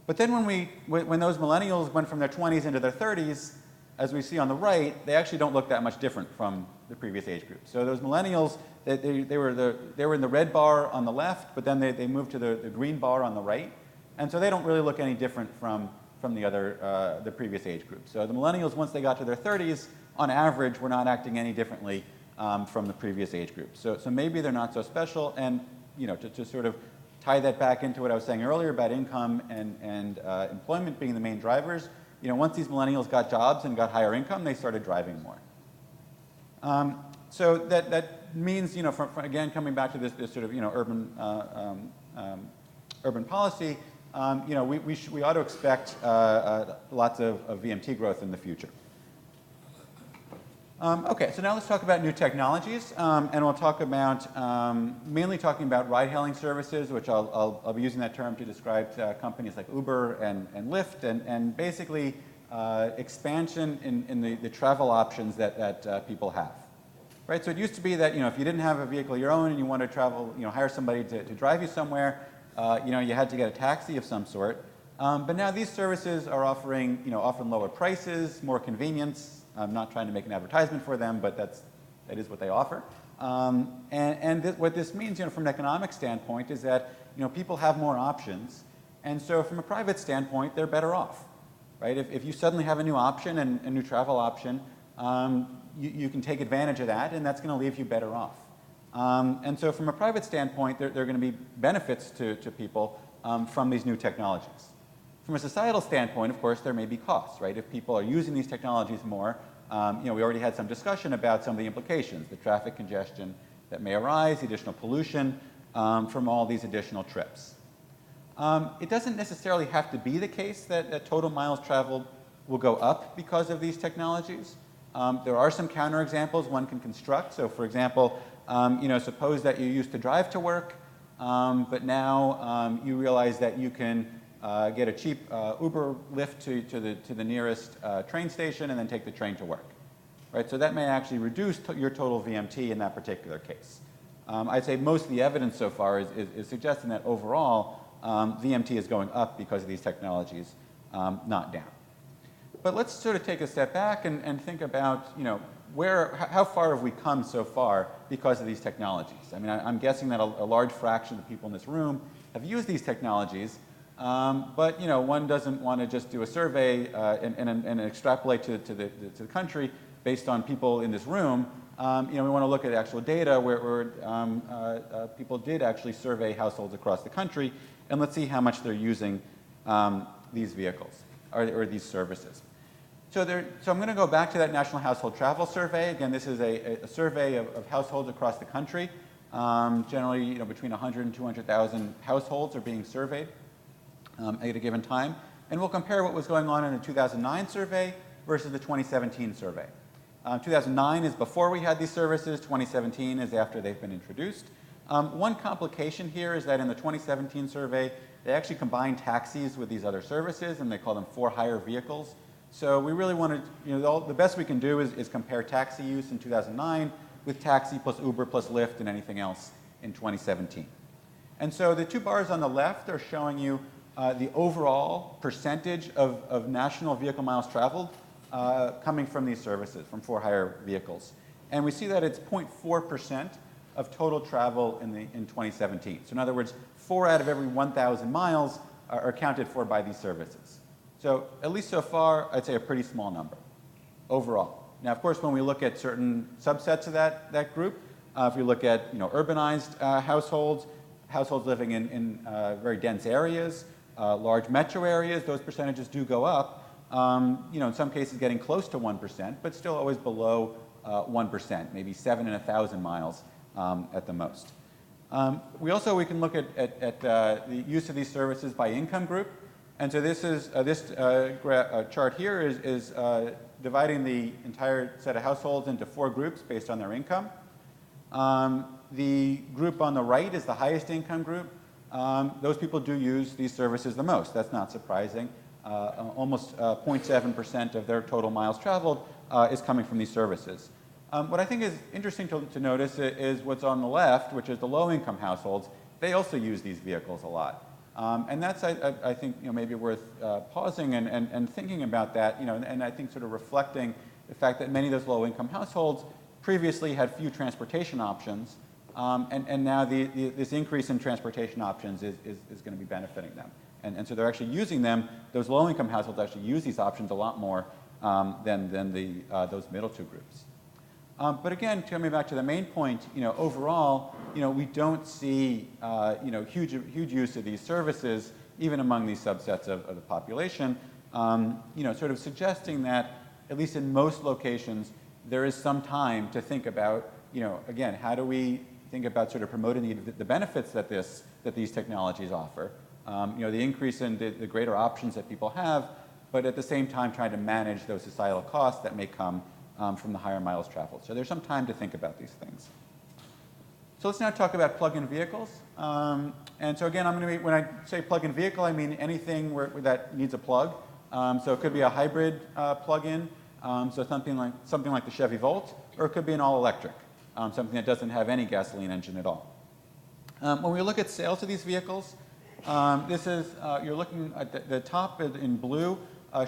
But then when those millennials went from their 20s into their 30s, as we see on the right, they actually don't look that much different from the previous age group. So those millennials, they were in the red bar on the left, but then they moved to the green bar on the right. And so they don't really look any different from the previous age group. So the millennials, once they got to their 30s, on average, were not acting any differently from the previous age group. So maybe they're not so special. And to sort of tie that back into what I was saying earlier about income and employment being the main drivers, once these millennials got jobs and got higher income, they started driving more. So that means, again, coming back to this sort of urban policy, we ought to expect lots of VMT growth in the future. Okay, so now let's talk about new technologies, and we'll talk about mainly talking about ride-hailing services, which I'll be using that term to describe companies like Uber and Lyft, and basically expansion in the travel options that people have. Right, so it used to be that if you didn't have a vehicle of your own and you wanted to travel, hire somebody to drive you somewhere, you had to get a taxi of some sort. But now these services are offering often lower prices, more convenience. I'm not trying to make an advertisement for them, but that is what they offer. What this means, from an economic standpoint, is that people have more options, and so from a private standpoint, they're better off. Right? If you suddenly have a new option and a new travel option, you can take advantage of that, and that's going to leave you better off. And so from a private standpoint, there are going to be benefits to people from these new technologies. From a societal standpoint, of course, there may be costs, right? If people are using these technologies more, we already had some discussion about some of the implications, the traffic congestion that may arise, the additional pollution from all these additional trips. It doesn't necessarily have to be the case that total miles traveled will go up because of these technologies. There are some counterexamples one can construct. So, for example, suppose that you used to drive to work, but now you realize that you can get a cheap Uber Lyft to the nearest train station and then take the train to work. Right? So that may actually reduce your total VMT in that particular case. I'd say most of the evidence so far is suggesting that overall VMT is going up because of these technologies, not down. But let's sort of take a step back and think about, how far have we come so far because of these technologies? I mean, I'm guessing that a large fraction of the people in this room have used these technologies, but one doesn't want to just do a survey and extrapolate to the country based on people in this room. We want to look at actual data where people did actually survey households across the country, and let's see how much they're using these vehicles or these services. So I'm going to go back to that National Household Travel Survey. Again, this is a survey of households across the country. Generally, between 100 and 200,000 households are being surveyed at a given time. And we'll compare what was going on in the 2009 survey versus the 2017 survey. 2009 is before we had these services. 2017 is after they've been introduced. One complication here is that in the 2017 survey, they actually combined taxis with these other services, and they call them for-hire vehicles. So we really wanted, the best we can do is compare taxi use in 2009 with taxi plus Uber plus Lyft and anything else in 2017. And so the two bars on the left are showing you the overall percentage of national vehicle miles traveled coming from these services, from for-hire vehicles. And we see that it's 0.4% of total travel in 2017. So in other words, 4 out of every 1,000 miles are accounted for by these services. So at least so far, I'd say a pretty small number overall. Now, of course, when we look at certain subsets of that group, if we look at urbanized households living in very dense areas, large metro areas, those percentages do go up. In some cases getting close to 1%, but still always below 1%, maybe 7 in 1,000 miles at the most. We can look at the use of these services by income group. And so this chart here is dividing the entire set of households into 4 groups based on their income. The group on the right is the highest income group. Those people do use these services the most. That's not surprising. Almost 0.7% of their total miles traveled is coming from these services. What I think is interesting to notice is what's on the left, which is the low-income households. They also use these vehicles a lot. And that's, I think, maybe worth pausing and thinking about that, and I think sort of reflecting the fact that many of those low-income households previously had few transportation options, and now this increase in transportation options is going to be benefiting them. And so they're actually using them. Those low-income households actually use these options a lot more than those middle two groups. But again, coming back to the main point, overall, we don't see huge use of these services, even among these subsets of the population. Sort of suggesting that, at least in most locations, there is some time to think about, again, how do we think about sort of promoting the benefits that these technologies offer, the increase in the greater options that people have, but at the same time trying to manage those societal costs that may come from the higher miles traveled. So there's some time to think about these things. So let's now talk about plug-in vehicles. And so again, when I say plug-in vehicle, I mean anything that needs a plug. So it could be a hybrid plug-in, so something like the Chevy Volt, or it could be an all-electric, something that doesn't have any gasoline engine at all. When we look at sales of these vehicles, you're looking at the top in blue,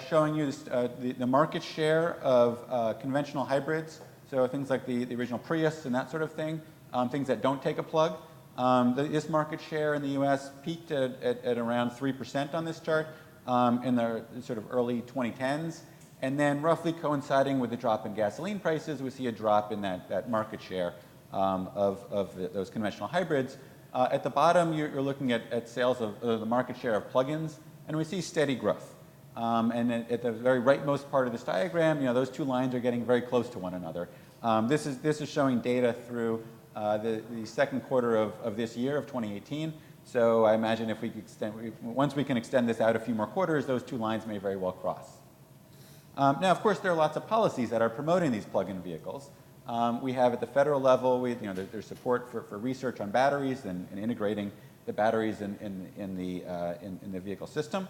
showing you the market share of conventional hybrids, so things like the original Prius and that sort of thing, things that don't take a plug. This market share in the US peaked at around 3% on this chart in the sort of early 2010s. And then roughly coinciding with the drop in gasoline prices, we see a drop in that market share of those conventional hybrids. At the bottom, you're looking at sales of the market share of plug-ins, and we see steady growth. And at the very rightmost part of this diagram, those two lines are getting very close to one another. This is showing data through the second quarter of this year, of 2018. So I imagine if once we can extend this out a few more quarters, those two lines may very well cross. Now, of course, there are lots of policies that are promoting these plug-in vehicles. We have at the federal level, there's support for research on batteries and integrating the batteries in the vehicle system.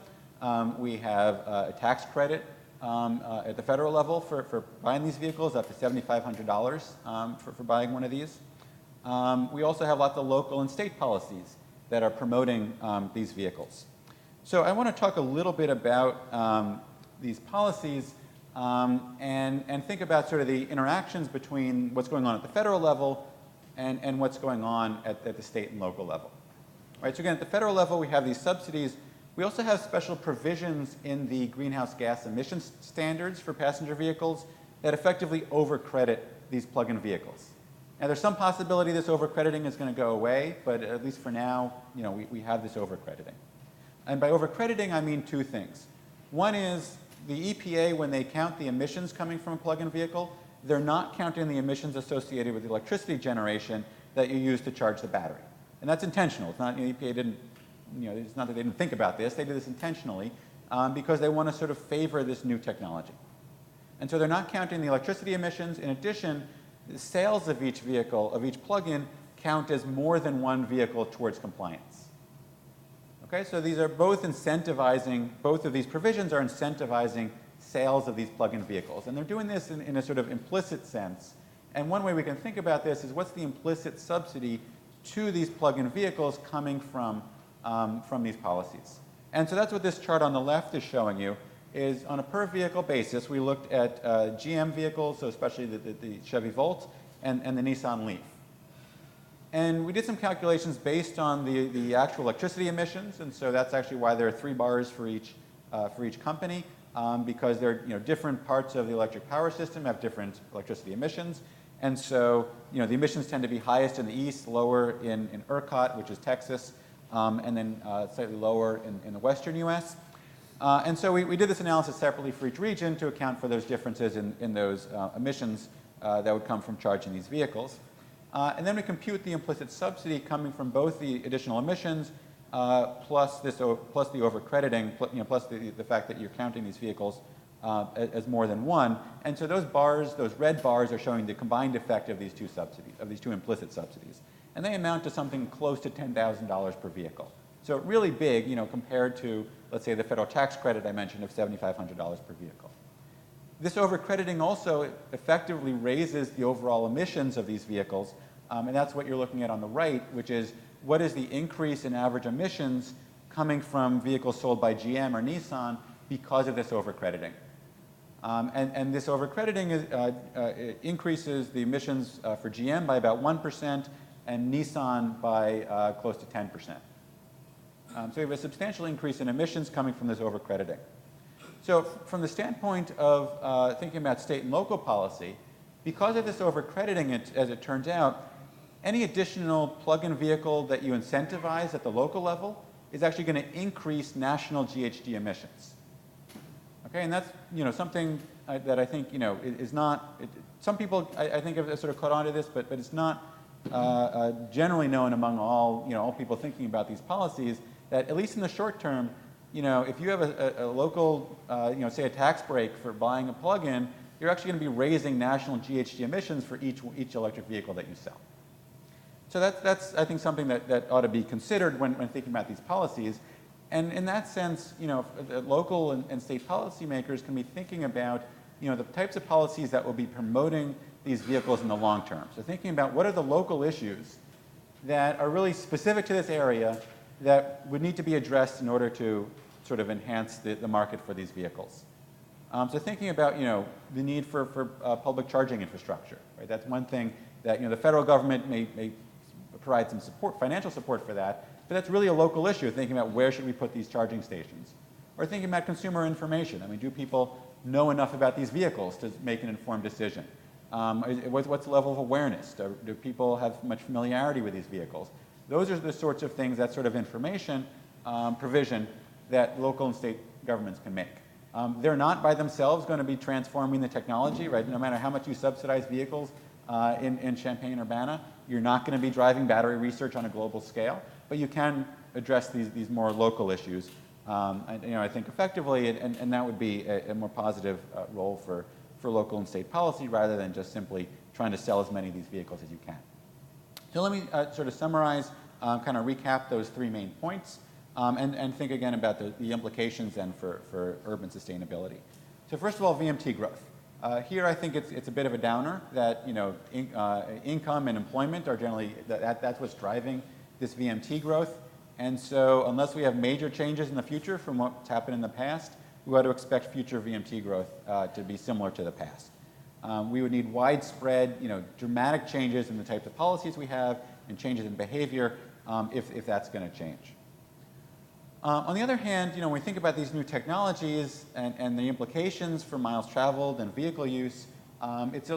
We have a tax credit at the federal level for buying these vehicles, up to $7,500 for buying one of these. We also have lots of local and state policies that are promoting these vehicles. So I want to talk a little bit about these policies and think about sort of the interactions between what's going on at the federal level and what's going on at the state and local level. All right, so again, at the federal level, we have these subsidies. We also have special provisions in the greenhouse gas emissions standards for passenger vehicles that effectively overcredit these plug-in vehicles. Now, there's some possibility this overcrediting is going to go away, but at least for now, we have this overcrediting. And by overcrediting, I mean two things. One is the EPA, when they count the emissions coming from a plug-in vehicle, they're not counting the emissions associated with the electricity generation that you use to charge the battery. And that's intentional. It's not the EPA didn't, it's not that they didn't think about this. They did this intentionally because they want to sort of favor this new technology. And so they're not counting the electricity emissions. In addition, the sales of each vehicle, of each plug-in, count as more than one vehicle towards compliance. Okay, so these are both incentivizing, both of these provisions are incentivizing sales of these plug-in vehicles. And they're doing this in a sort of implicit sense. And one way we can think about this is what's the implicit subsidy to these plug-in vehicles coming from these policies. And so that's what this chart on the left is showing you, is on a per vehicle basis, we looked at GM vehicles, so especially the Chevy Volt and the Nissan Leaf. And we did some calculations based on the actual electricity emissions, and so that's actually why there are 3 bars for each company, because they're, different parts of the electric power system have different electricity emissions. And so, the emissions tend to be highest in the east, lower in ERCOT, which is Texas, and then slightly lower in the western US. And so we did this analysis separately for each region to account for those differences in those emissions that would come from charging these vehicles. And then we compute the implicit subsidy coming from both the additional emissions plus the overcrediting, plus the fact that you're counting these vehicles as more than one. And so those bars, those red bars, are showing the combined effect of these two subsidies, of these two implicit subsidies. And they amount to something close to $10,000 per vehicle. So really big, compared to, let's say, the federal tax credit I mentioned of $7,500 per vehicle. This overcrediting also effectively raises the overall emissions of these vehicles, and that's what you're looking at on the right, which is what is the increase in average emissions coming from vehicles sold by GM or Nissan because of this overcrediting. And this overcrediting increases the emissions for GM by about 1% and Nissan by close to 10%. So we have a substantial increase in emissions coming from this overcrediting. So from the standpoint of thinking about state and local policy, because of this overcrediting, as it turns out, any additional plug-in vehicle that you incentivize at the local level is actually going to increase national GHG emissions. Okay, and that's something that I think is not. Some people I think have sort of caught on to this, but it's not generally known among all people thinking about these policies that at least in the short term, if you have a local say a tax break for buying a plug-in, you're actually going to be raising national GHG emissions for each electric vehicle that you sell. So that's I think something that ought to be considered when thinking about these policies. And in that sense, local and state policymakers can be thinking about the types of policies that will be promoting these vehicles in the long term. So thinking about what are the local issues that are really specific to this area that would need to be addressed in order to sort of enhance the market for these vehicles. So thinking about the need for public charging infrastructure, right? That's one thing that the federal government may provide some support, financial support for that, but that's really a local issue, thinking about where should we put these charging stations. Or thinking about consumer information. I mean, do people know enough about these vehicles to make an informed decision? What's the level of awareness? Do people have much familiarity with these vehicles? Those are the sorts of things, that sort of information provision that local and state governments can make. They're not by themselves going to be transforming the technology, right? No matter how much you subsidize vehicles in Champaign, Urbana, you're not going to be driving battery research on a global scale, but you can address these more local issues, I think effectively, and that would be a more positive role for local and state policy rather than just simply trying to sell as many of these vehicles as you can. So let me sort of summarize, kind of recap those 3 main points, and think again about the implications then for urban sustainability. So first of all, VMT growth. Here I think it's a bit of a downer that income and employment are generally, that's what's driving this VMT growth. And so unless we have major changes in the future from what's happened in the past, we ought to expect future VMT growth to be similar to the past. We would need widespread, dramatic changes in the types of policies we have and changes in behavior if that's going to change. On the other hand, when we think about these new technologies and the implications for miles traveled and vehicle use, it's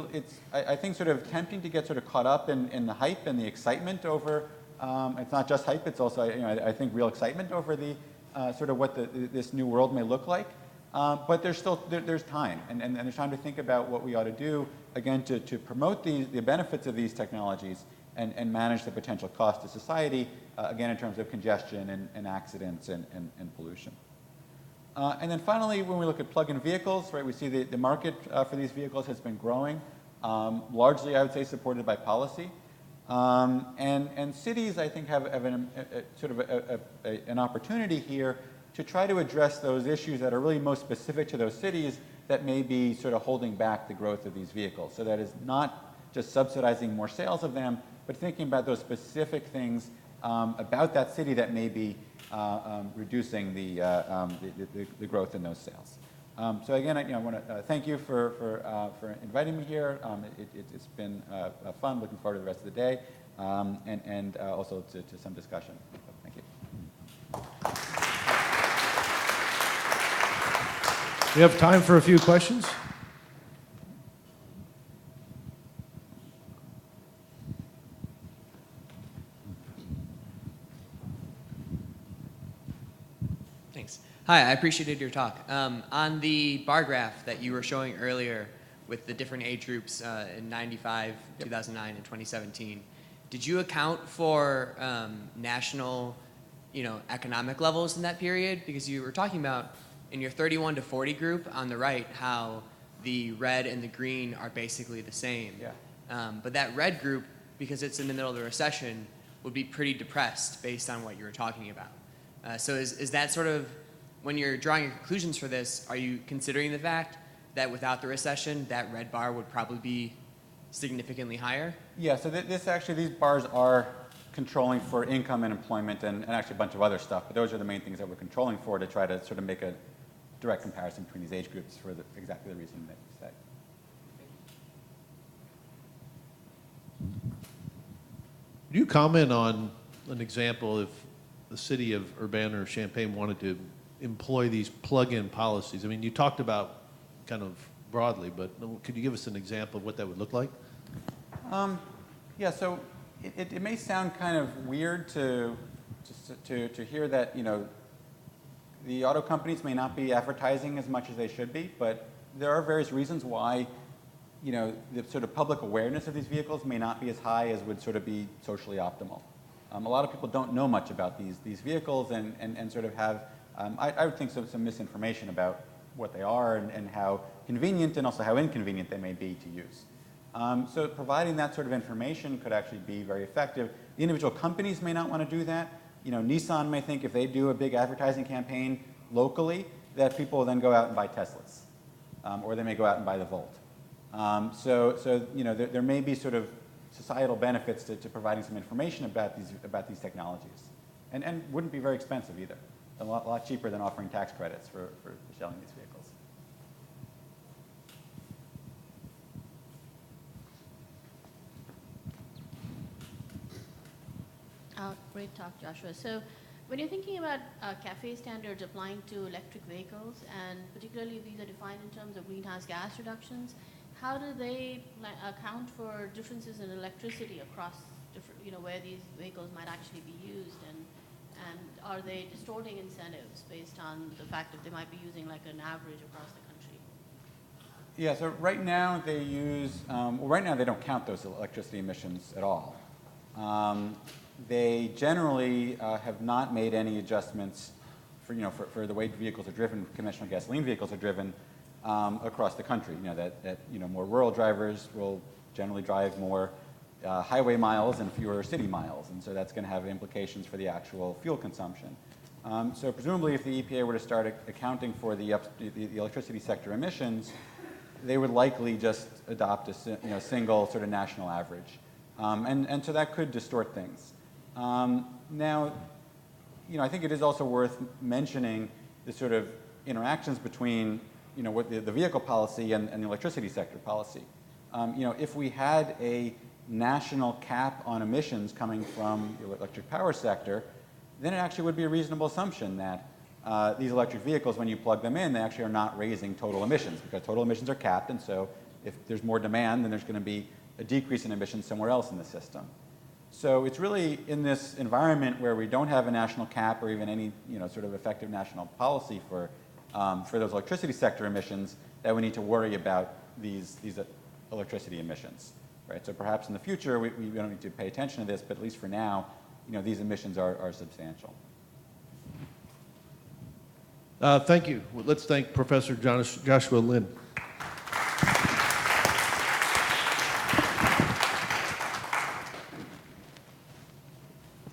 I think sort of tempting to get sort of caught up in the hype and the excitement over. It's not just hype; it's also I think real excitement over the sort of what this new world may look like. But there's time, and there's time to think about what we ought to do again to promote the benefits of these technologies and manage the potential cost to society, again in terms of congestion and accidents and pollution. And then finally, when we look at plug-in vehicles, right, we see the market for these vehicles has been growing, largely I would say supported by policy. And cities, I think, have an opportunity here to try to address those issues that are really most specific to those cities that may be sort of holding back the growth of these vehicles. So that is not just subsidizing more sales of them, but thinking about those specific things about that city that may be reducing the growth in those sales. So again, I want to thank you for inviting me here. It's been fun. Looking forward to the rest of the day, and also to some discussion. Thank you. We have time for a few questions. Thanks. Hi, I appreciated your talk. On the bar graph that you were showing earlier with the different age groups in 95, 2009, and 2017, did you account for national, economic levels in that period? Because you were talking about in your 31 to 40 group on the right how the red and the green are basically the same. Yeah. But that red group, because it's in the middle of the recession, would be pretty depressed based on what you were talking about. So is that sort of, when you're drawing your conclusions for this, are you considering the fact that without the recession, that red bar would probably be significantly higher? Yeah, so these bars are controlling for income and employment and actually a bunch of other stuff, but those are the main things that we're controlling for to try to sort of make a direct comparison between these age groups for exactly the reason that you said. Could you comment on an example if the city of Urbana-Champaign wanted to employ these plug-in policies? I mean, you talked about kind of broadly, but could you give us an example of what that would look like? Yeah, so it may sound kind of weird to hear that, the auto companies may not be advertising as much as they should be, but there are various reasons why, the sort of public awareness of these vehicles may not be as high as would sort of be socially optimal. A lot of people don't know much about these vehicles and sort of have, I would think, some misinformation about what they are and how convenient and also how inconvenient they may be to use. So providing that sort of information could actually be very effective. The individual companies may not want to do that. Nissan may think if they do a big advertising campaign locally, that people will then go out and buy Teslas, or they may go out and buy the Volt. So there may be sort of societal benefits to providing some information about these technologies, and wouldn't be very expensive either. A lot cheaper than offering tax credits for selling these vehicles. Great talk, Joshua. So when you're thinking about CAFE standards applying to electric vehicles, and particularly if these are defined in terms of greenhouse gas reductions, how do they account for differences in electricity across different, where these vehicles might actually be used, and are they distorting incentives based on the fact that they might be using like an average across the country? Yeah, so right now they use, right now they don't count those electricity emissions at all. They generally have not made any adjustments for the way vehicles are driven, conventional gasoline vehicles are driven across the country. More rural drivers will generally drive more highway miles and fewer city miles, and so that's going to have implications for the actual fuel consumption. So presumably, if the EPA were to start accounting for the electricity sector emissions, they would likely just adopt a single sort of national average, and so that could distort things. Now, I think it is also worth mentioning the sort of interactions between, what the vehicle policy and the electricity sector policy. If we had a national cap on emissions coming from the electric power sector, then it actually would be a reasonable assumption that these electric vehicles, when you plug them in, they actually are not raising total emissions, because total emissions are capped, and so if there's more demand, then there's going to be a decrease in emissions somewhere else in the system. So it's really in this environment where we don't have a national cap or even any sort of effective national policy for those electricity sector emissions that we need to worry about these electricity emissions, right? So perhaps in the future we don't need to pay attention to this, but at least for now, these emissions are substantial. Thank you. Well, let's thank Professor Joshua Linn.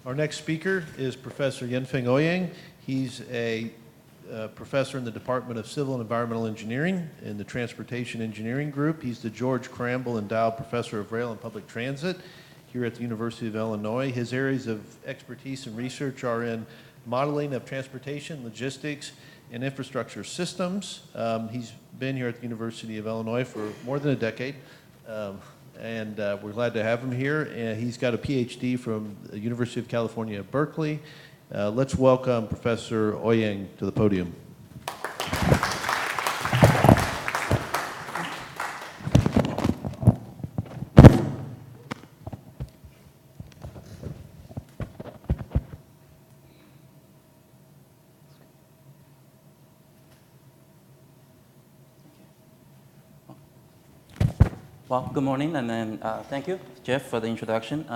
Our next speaker is Professor Yanfeng Ouyang. He's a professor in the Department of Civil and Environmental Engineering in the Transportation Engineering Group. He's the George Cramble Endowed Professor of Rail and Public Transit here at the University of Illinois. His areas of expertise and research are in modeling of transportation, logistics, and infrastructure systems. He's been here at the University of Illinois for more than a decade, and we're glad to have him here. And he's got a PhD from the University of California at Berkeley. Let's welcome Professor Ouyang to the podium. Well, good morning, and then thank you, Jeff, for the introduction.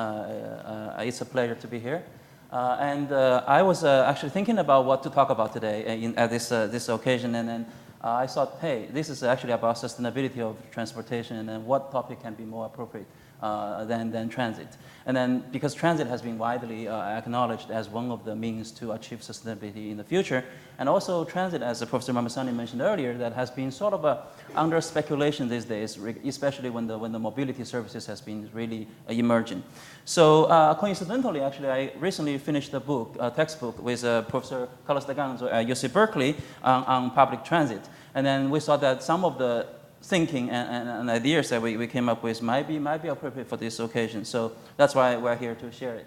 It's a pleasure to be here. I was actually thinking about what to talk about today at this occasion, and then I thought, hey, this is actually about sustainability of transportation, and then what topic can be more appropriate than transit. And then because transit has been widely acknowledged as one of the means to achieve sustainability in the future, and also transit, as Professor Mahmassani mentioned earlier, that has been sort of under speculation these days, especially when the mobility services has been really emerging. So coincidentally, actually, I recently finished a book, a textbook with Professor Carlos Daganzo at UC Berkeley on public transit. And then we saw that some of the thinking and ideas that we came up with might be appropriate for this occasion. So that's why we're here to share it.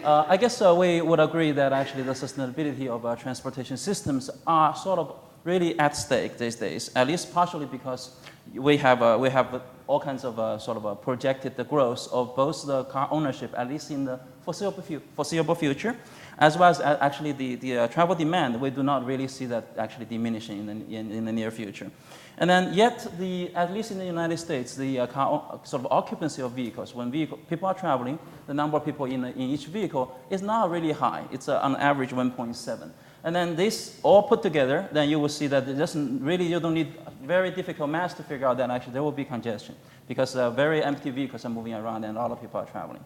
I guess we would agree that actually the sustainability of our transportation systems are sort of really at stake these days, at least partially because we have all kinds of sort of projected the growth of both the car ownership, at least in the foreseeable future, as well as actually the travel demand. We do not really see that actually diminishing in the near future. And then yet, at least in the United States, the sort of occupancy of vehicles, when people are traveling, the number of people in each vehicle is not really high. It's on average 1.7. And then this all put together, then you will see that it doesn't really, you don't need very difficult math to figure out that actually there will be congestion because very empty vehicles are moving around and a lot of people are traveling.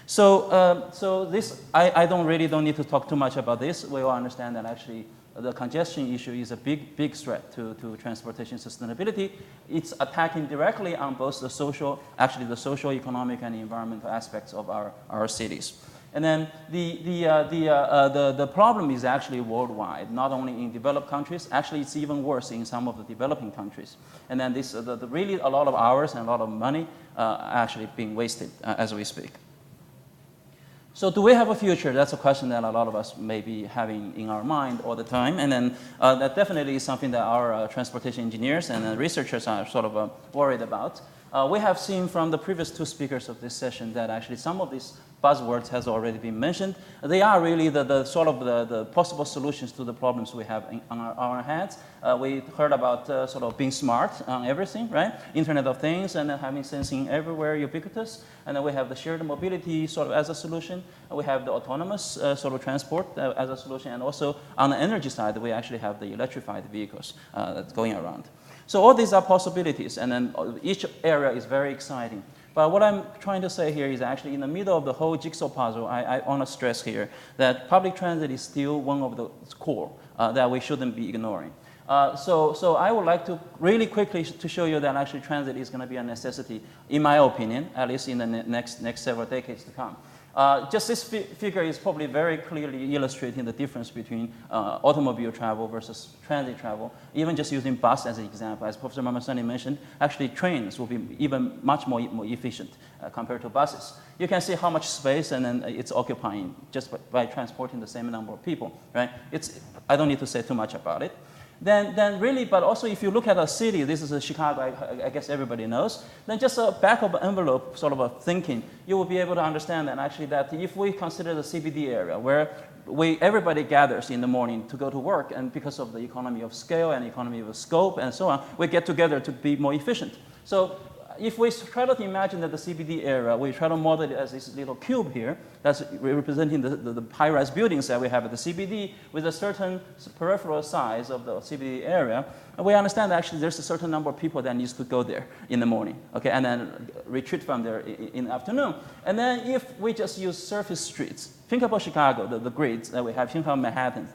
So this, I don't need to talk too much about this. We all understand that actually the congestion issue is a big threat to transportation sustainability. It's attacking directly on both the social, economic, and environmental aspects of our cities. And then the problem is actually worldwide, not only in developed countries. Actually, it's even worse in some of the developing countries. And then really a lot of hours and a lot of money actually being wasted as we speak. So do we have a future? That's a question that a lot of us may be having in our mind all the time. And then that definitely is something that our transportation engineers and researchers are sort of worried about. We have seen from the previous two speakers of this session that actually some of these buzzwords has already been mentioned. They are really the possible solutions to the problems we have on our hands. We heard about sort of being smart on everything, right? Internet of Things and having sensing everywhere ubiquitous. And then we have the shared mobility sort of as a solution. We have the autonomous sort of transport as a solution. And also on the energy side, we actually have the electrified vehicles that's going around. So all these are possibilities, and then each area is very exciting. But what I'm trying to say here is actually in the middle of the whole jigsaw puzzle, I want to stress here that public transit is still one of the core that we shouldn't be ignoring. So I would like to really quickly to show you that actually transit is going to be a necessity, in my opinion, at least in the next several decades to come. Just this figure is probably very clearly illustrating the difference between automobile travel versus transit travel. Even just using bus as an example, as Professor Mahmassani mentioned, actually trains will be even much more efficient compared to buses. You can see how much space and then it's occupying just by transporting the same number of people, right? I don't need to say too much about it. Then really, but also if you look at a city, this is Chicago, I guess everybody knows, then just a back of an envelope sort of a thinking, you will be able to understand that actually that if we consider the CBD area where everybody gathers in the morning to go to work, and because of the economy of scale and economy of scope and so on, we get together to be more efficient. So if we try to imagine that the CBD area, we try to model it as this little cube here, that's representing the high-rise buildings that we have at the CBD with a certain peripheral size of the CBD area, and we understand that actually there's a certain number of people that needs to go there in the morning, and then retreat from there in the afternoon. And then if we just use surface streets, Think about Chicago, the grids that we have. Think about Manhattan.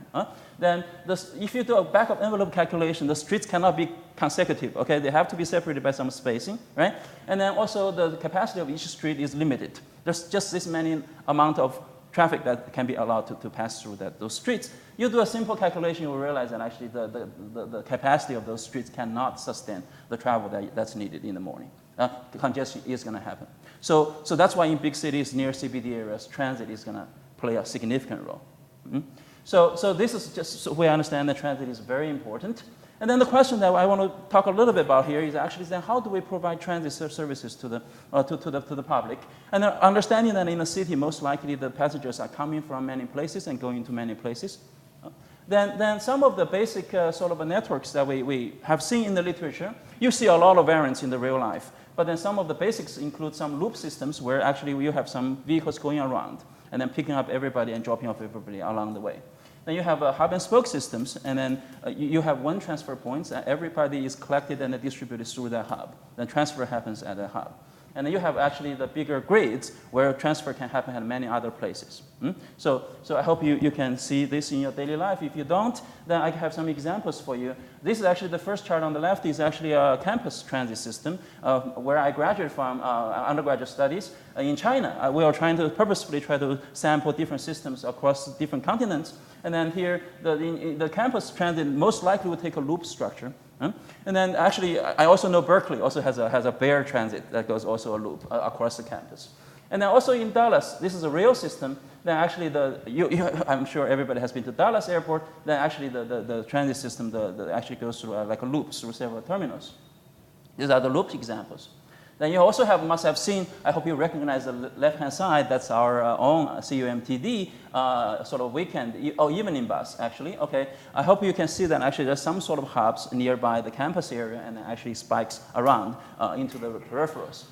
Then if you do a back of envelope calculation, the streets cannot be consecutive. Okay, they have to be separated by some spacing, right? And then also the capacity of each street is limited. There's just this many amount of traffic that can be allowed to pass through those streets. You do a simple calculation, you will realize that actually the capacity of those streets cannot sustain the travel that's needed in the morning. The congestion is going to happen. So that's why in big cities near CBD areas, transit is going to play a significant role. So this is just so we understand that transit is very important. And then the question that I want to talk a little bit about here is actually then how do we provide transit services to the public? And understanding that in a city, most likely the passengers are coming from many places and going to many places. Then some of the basic sort of networks that we have seen in the literature, you see a lot of variants in the real life. But then some of the basics include some loop systems where actually you have some vehicles going around and then picking up everybody and dropping off everybody along the way. Then you have hub and spoke systems, and then you have one transfer point, and everybody is collected and distributed through that hub. Then transfer happens at the hub. And then you have actually the bigger grids where transfer can happen at many other places. So I hope you can see this in your daily life. If you don't, then I have some examples for you. This is actually the first chart on the left is actually a campus transit system where I graduated from undergraduate studies in China. We are trying to purposefully try to sample different systems across different continents. And then here, the campus transit most likely will take a loop structure. And then actually, I also know Berkeley also has a bear transit that goes also a loop across the campus. And then also in Dallas, this is a rail system. Then actually, I'm sure everybody has been to Dallas airport. Then actually, the transit system actually goes through like a loop through several terminals. These are the loop examples. Then you also must have seen, I hope you recognize the left-hand side, that's our own CUMTD sort of weekend, or evening bus, actually. Okay, I hope you can see that actually there's some sort of hubs nearby the campus area and actually spikes around into the peripherals.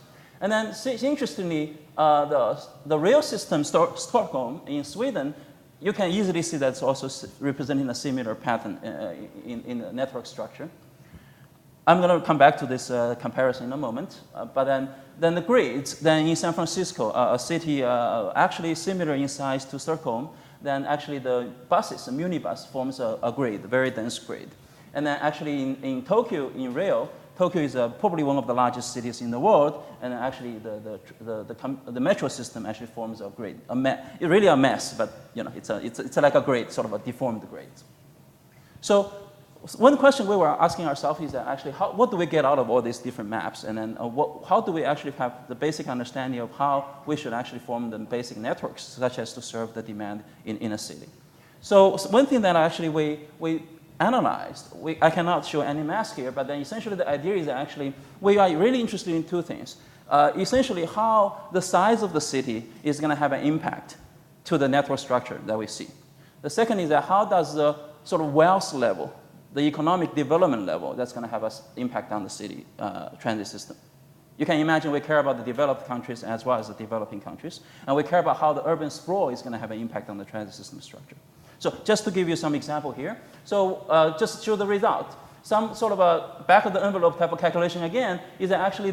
And then, interestingly, the rail system, Stockholm in Sweden, you can easily see that's also representing a similar pattern in the network structure. I'm going to come back to this comparison in a moment. But then the grids, then in San Francisco, a city actually similar in size to Stockholm, then actually the buses, the minibus forms a grid, a very dense grid. And then actually in Tokyo, in rail, Tokyo is probably one of the largest cities in the world, and actually the metro system actually forms a grid. It's really a mess, but you know, it's like a grid, sort of a deformed grid. So one question we were asking ourselves is that actually, what do we get out of all these different maps? And then how do we actually have the basic understanding of how we should actually form the basic networks, such as to serve the demand in a city? So one thing that actually we analyzed, I cannot show any maps here, but then essentially the idea is that actually we are really interested in two things. Essentially how the size of the city is going to have an impact to the network structure that we see. The second is that how does the sort of wealth level, the economic development level, that's going to have an impact on the city transit system. You can imagine we care about the developed countries as well as the developing countries, and we care about how the urban sprawl is going to have an impact on the transit system structure. So just to give you some example here, so just to show the result. Some sort of a back-of-the-envelope type of calculation again is that actually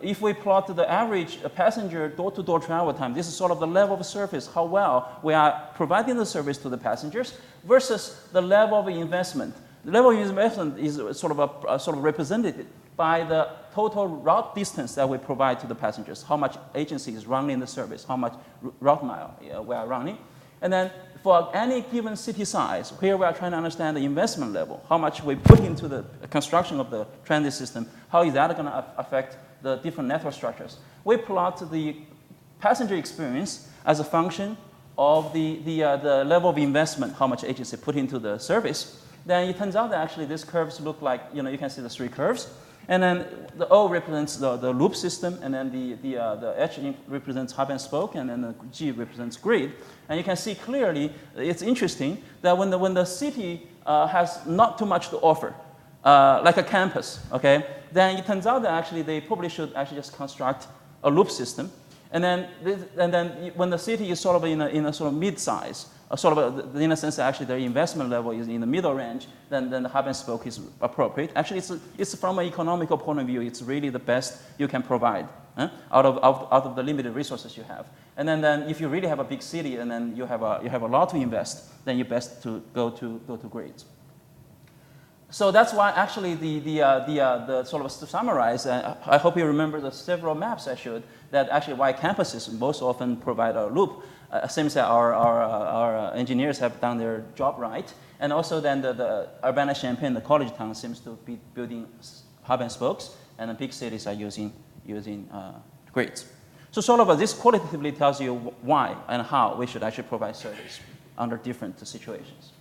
if we plot the average passenger door-to-door travel time, this is sort of the level of service, how well we are providing the service to the passengers versus the level of investment. The level of investment is sort of represented by the total route distance that we provide to the passengers, how much agency is running the service, how much route mile we are running. And then for any given city size, here we are trying to understand the investment level, how much we put into the construction of the transit system, how is that going to affect the different network structures. We plot the passenger experience as a function of the level of investment, how much agency put into the service. Then it turns out that actually these curves look like, you can see the three curves. And then the O represents the loop system, and then the H represents hub and spoke, and then the G represents grid. And you can see clearly, it's interesting that when the city has not too much to offer, like a campus, okay, then it turns out that actually they probably should actually just construct a loop system. And then when the city is sort of in a sort of mid-size, in a sense, actually their investment level is in the middle range, then the hub and spoke is appropriate. Actually, it's from an economical point of view, it's really the best you can provide out of the limited resources you have. And then if you really have a big city and then you have a lot to invest, then you best to go to grades. So that's why actually the sort of to summarize, I hope you remember the several maps I showed that actually why campuses most often provide a loop. Seems that our engineers have done their job right. And also then the Urbana-Champaign, the college town, seems to be building hub and spokes, and the big cities are using grids. So sort of this qualitatively tells you why and how we should actually provide service under different situations.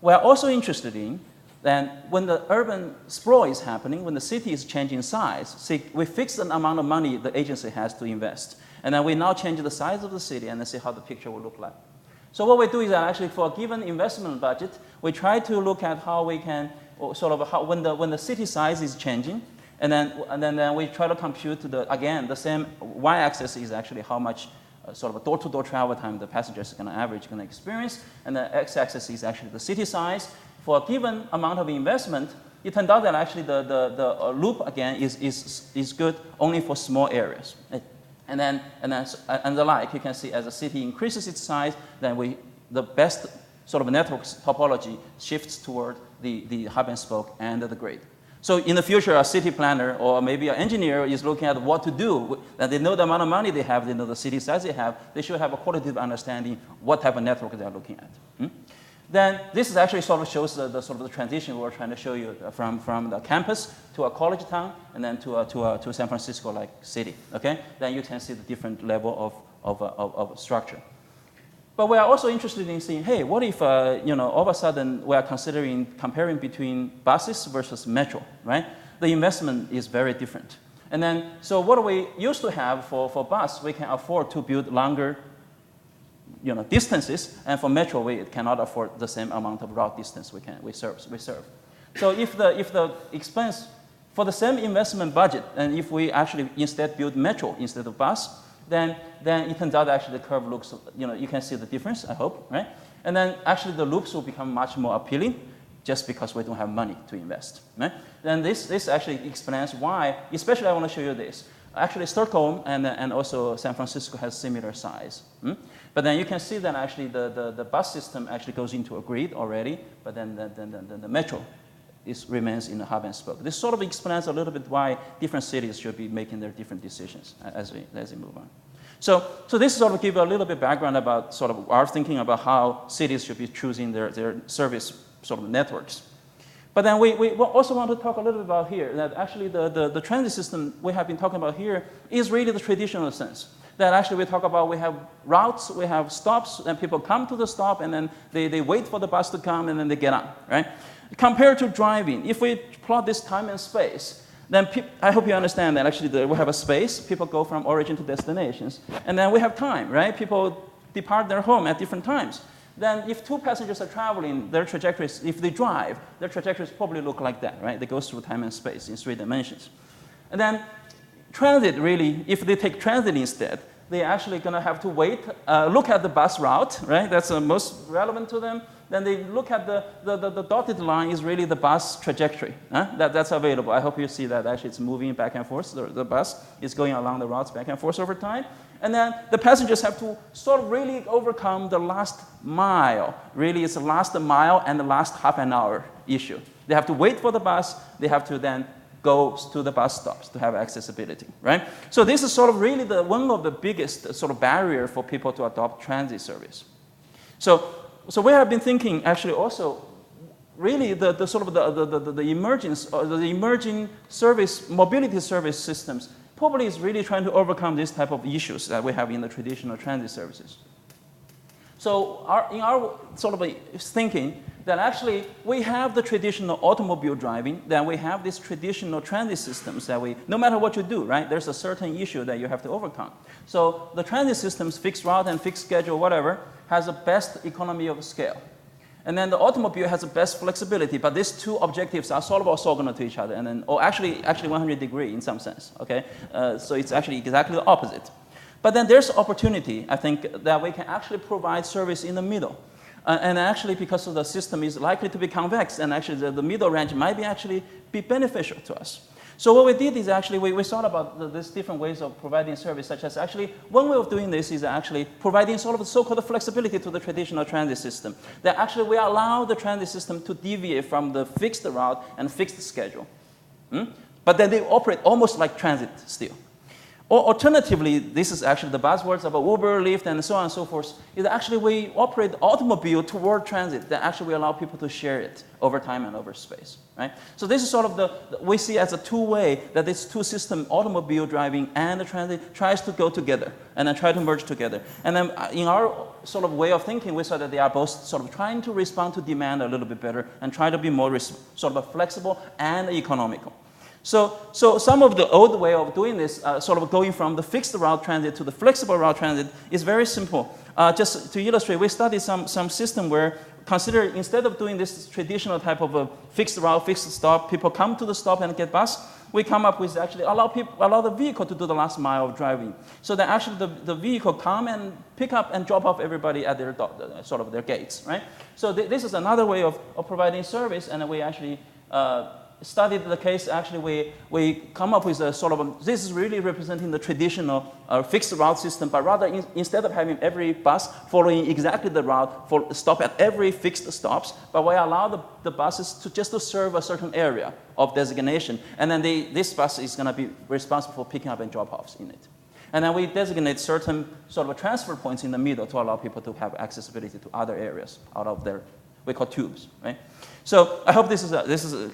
We are also interested in that when the urban sprawl is happening, when the city is changing size, see, we fix the amount of money the agency has to invest. And then we now change the size of the city and then see how the picture will look like. So what we do is that actually for a given investment budget, we try to look at how we can, sort of how, when the city size is changing, and then we try to compute again, the same y-axis is actually how much sort of a door-to-door travel time the passengers are going to experience, and the x-axis is actually the city size. For a given amount of investment, it turned out that actually the loop again is good only for small areas. And the like, you can see as the city increases its size, then the best sort of network topology shifts toward the hub and spoke and the grid. So in the future, a city planner or maybe an engineer is looking at what to do. And they know the amount of money they have, they know the city size they have. They should have a qualitative understanding what type of network they're looking at. Then this is actually sort of shows the sort of the transition we're trying to show you from the campus to a college town and then to a San Francisco-like city. Okay, then you can see the different level of structure. But we are also interested in seeing, hey, what if all of a sudden we are comparing between buses versus metro, right? The investment is very different. And then so what we used to have for bus, we can afford to build longer distances, and for metro we cannot afford the same amount of route distance we serve. So if the expense for the same investment budget, and if we actually instead build metro instead of bus, then it turns out actually the curve looks, you can see the difference, I hope, right? And then actually the loops will become much more appealing just because we don't have money to invest, right? Then this actually explains why, especially I want to show you this. Actually, Stockholm and also San Francisco has similar size. But then you can see that actually the bus system actually goes into a grid already, but then the metro remains in the hub and spoke. This sort of explains a little bit why different cities should be making their different decisions as we move on. So this sort of gives a little bit background about sort of our thinking about how cities should be choosing their service sort of networks. But then we also want to talk a little bit about here that actually the transit system we have been talking about here is really the traditional sense. That actually we talk about we have routes, we have stops, and people come to the stop and then they wait for the bus to come and then they get on, right? Compared to driving, if we plot this time and space, then I hope you understand that actually we have a space, people go from origin to destinations, and then we have time, right? People depart their home at different times. Then if two passengers are traveling, their trajectories, if they drive, their trajectories probably look like that, right? They go through time and space in 3 dimensions. And then transit really, if they take transit instead, they're actually going to have to wait, look at the bus route, right? That's most relevant to them. Then they look at the dotted line is really the bus trajectory. That's available. I hope you see that actually it's moving back and forth. The bus is going along the routes back and forth over time. And then the passengers have to sort of really overcome the last mile. Really, it's the last mile and the last half an hour issue. They have to wait for the bus. They have to then go to the bus stops to have accessibility, right? So this is sort of really one of the biggest sort of barrier for people to adopt transit service. So we have been thinking actually also really the sort of the emergence or the emerging service mobility service systems probably is really trying to overcome this type of issues that we have in the traditional transit services. So in our sort of thinking that actually we have the traditional automobile driving, then we have these traditional transit systems that no matter what you do, right, there's a certain issue that you have to overcome. So the transit systems, fixed route and fixed schedule, whatever, has the best economy of scale. And then the automobile has the best flexibility, but these two objectives are sort of orthogonal to each other, and then, actually 100 degrees in some sense, okay? So it's actually exactly the opposite. But then there's opportunity, I think, that we can actually provide service in the middle. And actually, because of the system is likely to be convex, and actually the middle range might be actually be beneficial to us. So what we did is actually we thought about these different ways of providing service, such as actually one way of doing this is actually providing sort of so-called flexibility to the traditional transit system. That actually we allow the transit system to deviate from the fixed route and fixed schedule. But then they operate almost like transit still. Or alternatively, this is actually the buzzwords of Uber, Lyft, and so on and so forth, is actually we operate automobile toward transit that actually we allow people to share it over time and over space, right? So this is sort of we see as a two-way that this two system, automobile driving and the transit, tries to go together and then try to merge together. And then in our sort of way of thinking, we saw that they are both sort of trying to respond to demand a little bit better and try to be more sort of flexible and economical. So some of the old way of doing this, sort of going from the fixed route transit to the flexible route transit, is very simple. Just to illustrate, we studied some system where, consider instead of doing this traditional type of a fixed route, fixed stop, people come to the stop and get bus, we come up with actually allow the vehicle to do the last mile of driving. So that actually the vehicle come and pick up and drop off everybody at their sort of their gates, right? So this is another way of providing service, and we actually studied the case. Actually, we come up with a sort of this is really representing the traditional fixed route system, but rather instead of having every bus following exactly the route stop at every fixed stops, but we allow the buses to serve a certain area of designation, and then this bus is going to be responsible for picking up and drop-offs in it. And then we designate certain sort of transfer points in the middle to allow people to have accessibility to other areas out of their, we call tubes, right? So I hope this is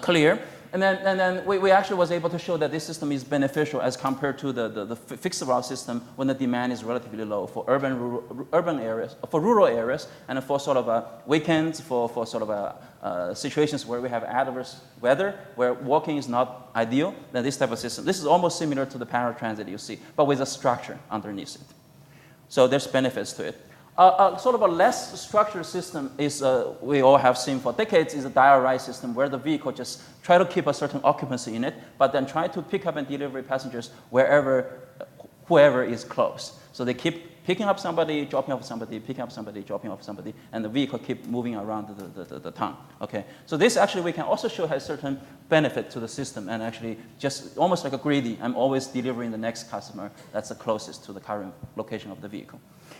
clear. And then we actually was able to show that this system is beneficial as compared to the fixed route system when the demand is relatively low for urban areas, for rural areas, and for sort of weekends, for sort of situations where we have adverse weather, where walking is not ideal. Then this type of system, this is almost similar to the paratransit you see, but with a structure underneath it. So there's benefits to it. Sort of a less structured system is, we all have seen for decades, is a Diorite system where the vehicle just try to keep a certain occupancy in it, but then try to pick up and deliver passengers whoever is close. So they keep picking up somebody, dropping off somebody, picking up somebody, dropping off somebody, and the vehicle keep moving around the town. Okay, so this actually we can also show has certain benefit to the system, and actually just almost like a greedy. I'm always delivering the next customer that's the closest to the current location of the vehicle.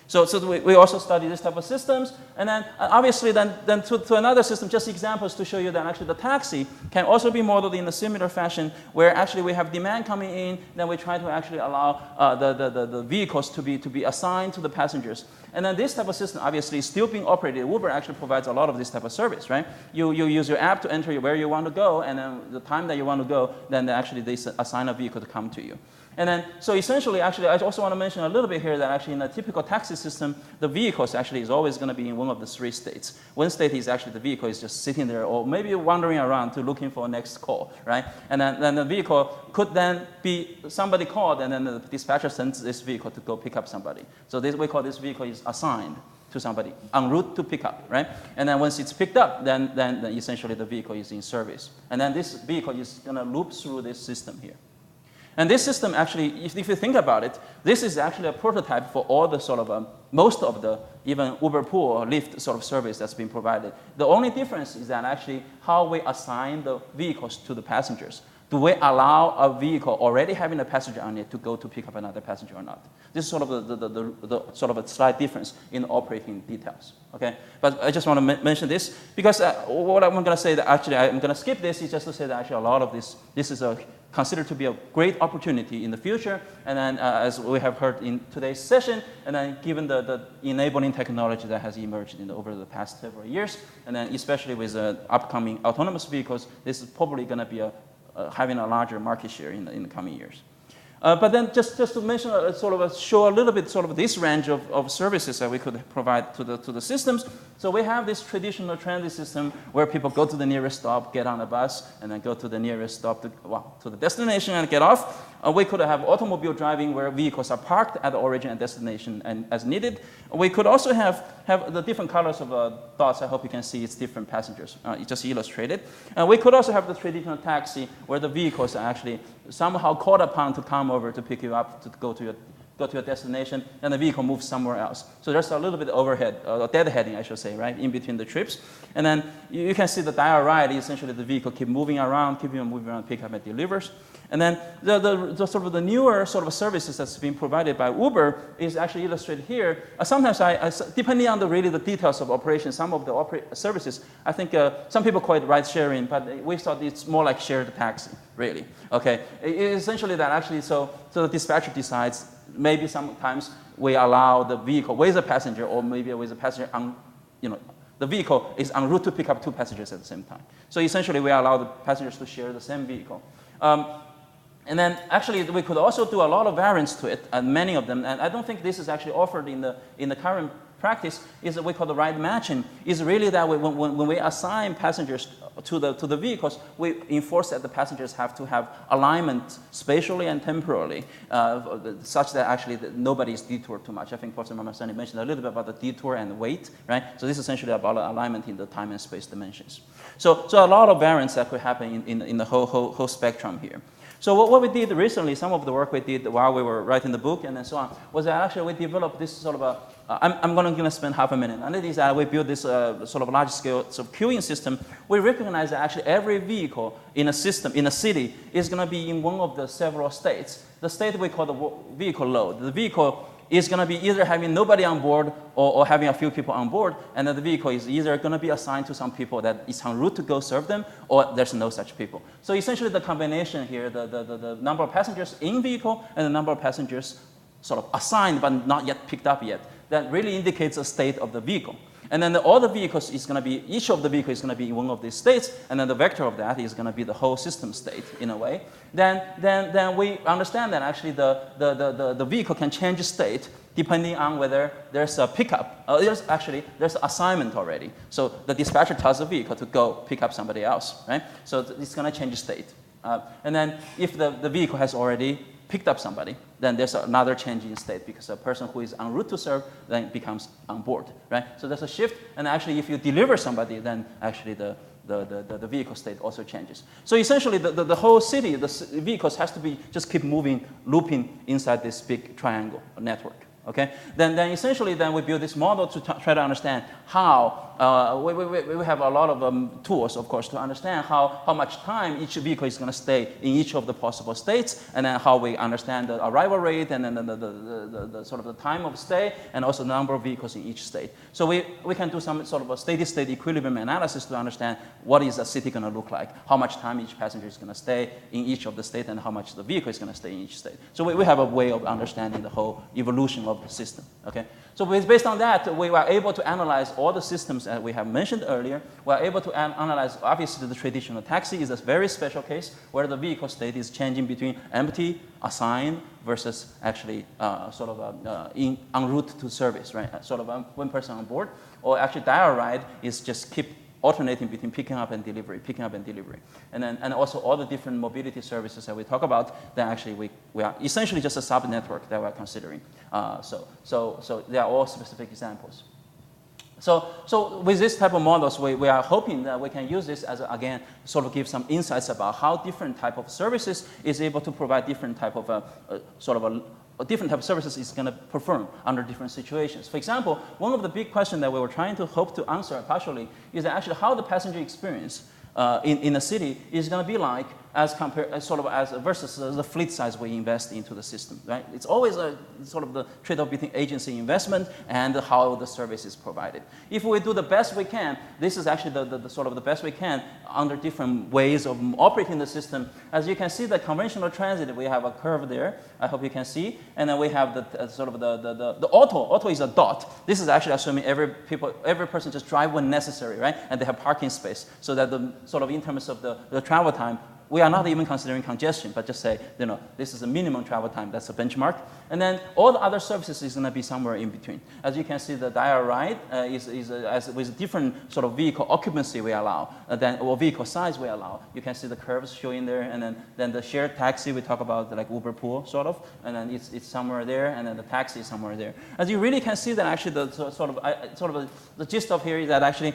So we also study this type of systems, and then obviously then to another system, just examples to show you that actually the taxi can also be modeled in a similar fashion, where actually we have demand coming in, then we try to actually allow the vehicles to be assigned to the passengers. And then this type of system obviously is still being operated. Uber actually provides a lot of this type of service, right? You use your app to enter where you want to go, and then the time that you want to go, then actually they assign a vehicle to come to you. And then, so essentially, actually, I also want to mention a little bit here that actually in a typical taxi system, the vehicles actually is always going to be in one of the three states. One state is actually the vehicle is just sitting there or maybe wandering around to looking for a next call, right? And then the vehicle could then be somebody called, and then the dispatcher sends this vehicle to go pick up somebody. So we call this vehicle is assigned to somebody en route to pick up, right? And then once it's picked up, then essentially the vehicle is in service. And then this vehicle is going to loop through this system here. And this system actually, if you think about it, this is actually a prototype for all the sort of, most of the even Uber Pool or Lyft sort of service that's been provided. The only difference is that actually how we assign the vehicles to the passengers. Do we allow a vehicle already having a passenger on it to go to pick up another passenger or not? This is sort of the sort of a slight difference in operating details. Okay, but I just want to mention this because what I'm going to say that actually I'm going to skip this is just to say that actually a lot of this is considered to be a great opportunity in the future, and then as we have heard in today's session, and then given the enabling technology that has emerged over the past several years, and then especially with upcoming autonomous vehicles, this is probably going to be having a larger market share in the coming years. But then just to mention, show a little bit sort of this range of services that we could provide to the systems. So we have this traditional transit system where people go to the nearest stop, get on a bus, and then go to the nearest stop to the destination and get off. We could have automobile driving where vehicles are parked at the origin and destination and as needed. We could also have the different colors of dots. I hope you can see it's different passengers. It's just illustrated. We could also have the traditional taxi where the vehicles are actually somehow called upon to come over to pick you up to go to your go to your destination, and the vehicle moves somewhere else. So there's a little bit of overhead, or deadheading, I should say, right, in between the trips. And then you can see the Diorite, essentially the vehicle keep moving around, pick up and delivers. And then the sort of the newer sort of services that's being provided by Uber is actually illustrated here. Sometimes depending on really the details of operation, some of the services, I think some people call it ride sharing, but we thought it's more like shared taxi, really. Okay, essentially that actually, so the dispatcher decides maybe sometimes we allow the vehicle with a passenger, or maybe with a passenger on, the vehicle is en route to pick up two passengers at the same time. So essentially we allow the passengers to share the same vehicle. And then actually we could also do a lot of variants to it, and many of them, and I don't think this is actually offered in the current practice, is what we call the ride matching, is really that when we assign passengers to the vehicles, we enforce that the passengers have to have alignment spatially and temporally, such that actually nobody is detoured too much. I think Professor Mahmassani mentioned a little bit about the detour and the weight, right? So this is essentially about alignment in the time and space dimensions. So a lot of variants that could happen in the whole spectrum here. So what we did recently, some of the work we did while we were writing the book and then so on, was that actually we developed this sort of I'm going to spend half a minute. Under this, we built this sort of large-scale sort of queuing system. We recognize that actually every vehicle in a system, in a city, is going to be in one of the several states. The state we call the vehicle load. The vehicle is going to be either having nobody on board or having a few people on board, and then the vehicle is either going to be assigned to some people that is en route to go serve them, or there's no such people. So essentially the combination here, the number of passengers in vehicle and the number of passengers sort of assigned but not yet picked up yet, that really indicates the state of the vehicle. And then all the vehicles is going to be, each of the vehicles is going to be in one of these states, and then the vector of that is going to be the whole system state in a way. Then we understand that actually the vehicle can change state depending on whether there's a pickup. There's assignment already. So the dispatcher tells the vehicle to go pick up somebody else, right? So it's going to change state. And then if the vehicle has already picked up somebody, then there's another change in state because a person who is en route to serve then becomes on board, right? So there's a shift, and actually if you deliver somebody, then actually the vehicle state also changes. So essentially the whole city, the vehicles has to be just keep moving, looping inside this big triangle network. Okay, then essentially then we build this model to try to understand how, we have a lot of tools, of course, to understand how much time each vehicle is going to stay in each of the possible states, and then how we understand the arrival rate, and then the sort of the time of stay, and also the number of vehicles in each state. So we can do some sort of a steady-state equilibrium analysis to understand what is a city going to look like, how much time each passenger is going to stay in each of the states, and how much the vehicle is going to stay in each state. So we have a way of understanding the whole evolution of the system. Okay, so based on that, we were able to analyze all the systems that we have mentioned earlier. We are able to analyze, obviously, the traditional taxi is a very special case where the vehicle state is changing between empty, assigned, versus actually sort of en route to service, right? Sort of one person on board. Or actually, Diorite is just keep alternating between picking up and delivery, and also all the different mobility services that we talk about. That actually we are essentially just a sub-network that we're considering. So they are all specific examples. So with this type of models, we are hoping that we can use this as, again, sort of give some insights about how different type of services is able to provide different type of different type of services is going to perform under different situations. For example, one of the big questions that we were trying to hope to answer partially is actually how the passenger experience in a city is going to be like as versus the fleet size we invest into the system, right? It's always a sort of the trade-off between agency investment and how the service is provided. If we do the best we can, this is actually the sort of the best we can under different ways of operating the system. As you can see, the conventional transit, we have a curve there. I hope you can see, and then we have the sort of the auto. Auto is a dot. This is actually assuming every person just drive when necessary, right? And they have parking space, so that the sort of in terms of the travel time, we are not even considering congestion, but just say, this is a minimum travel time. That's a benchmark. And then all the other services is going to be somewhere in between. As you can see, the Diorite is with different sort of vehicle occupancy we allow, or vehicle size we allow. You can see the curves showing there, and then the shared taxi we talk about, like Uber Pool, sort of, and then it's somewhere there, and then the taxi is somewhere there. As you really can see that actually the gist of here is that actually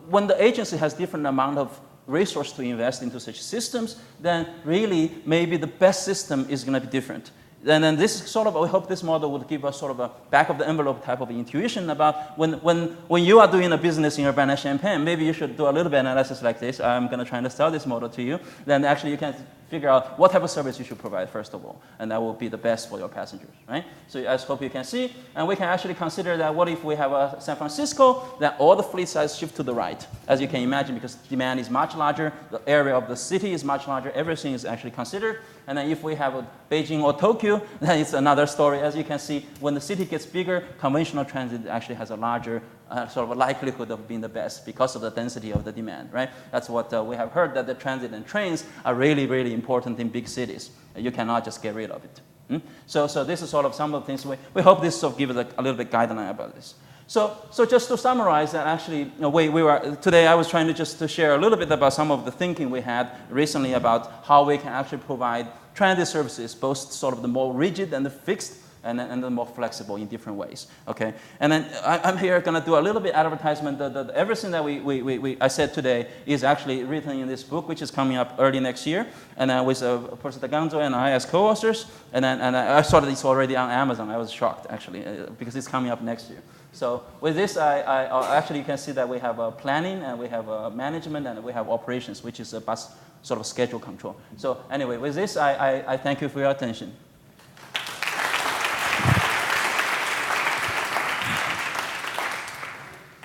when the agency has different amount of resource to invest into such systems, then really maybe the best system is going to be different. And then this sort of, we hope this model would give us sort of a back of the envelope type of intuition about when you are doing a business in Urbana-Champaign, maybe you should do a little bit of analysis like this. I'm going to try to sell this model to you. Then actually you can figure out what type of service you should provide first of all, and that will be the best for your passengers, right? So I hope you can see, and we can actually consider that what if we have a San Francisco, that all the fleet size shift to the right, as you can imagine, because demand is much larger, the area of the city is much larger, everything is actually considered. And then if we have a Beijing or Tokyo, then it's another story. As you can see, when the city gets bigger, conventional transit actually has a larger sort of a likelihood of being the best because of the density of the demand, right? That's what we have heard, that the transit and trains are really, really important in big cities. You cannot just get rid of it. So this is sort of some of the things we hope this sort of gives a little bit guideline about this. So just to summarize that, actually, we were today I was trying to just to share a little bit about some of the thinking we had recently about how we can actually provide transit services, both sort of the more rigid and the fixed, and the more flexible in different ways. Okay, and then I'm here going to do a little bit advertisement. Everything that I said today is actually written in this book, which is coming up early next year, and with Professor Ganzo and I as co-authors. And I saw that it's already on Amazon. I was shocked actually because it's coming up next year. So with this, actually you can see that we have planning, and we have management, and we have operations, which is a bus sort of schedule control. So anyway, with this, I thank you for your attention.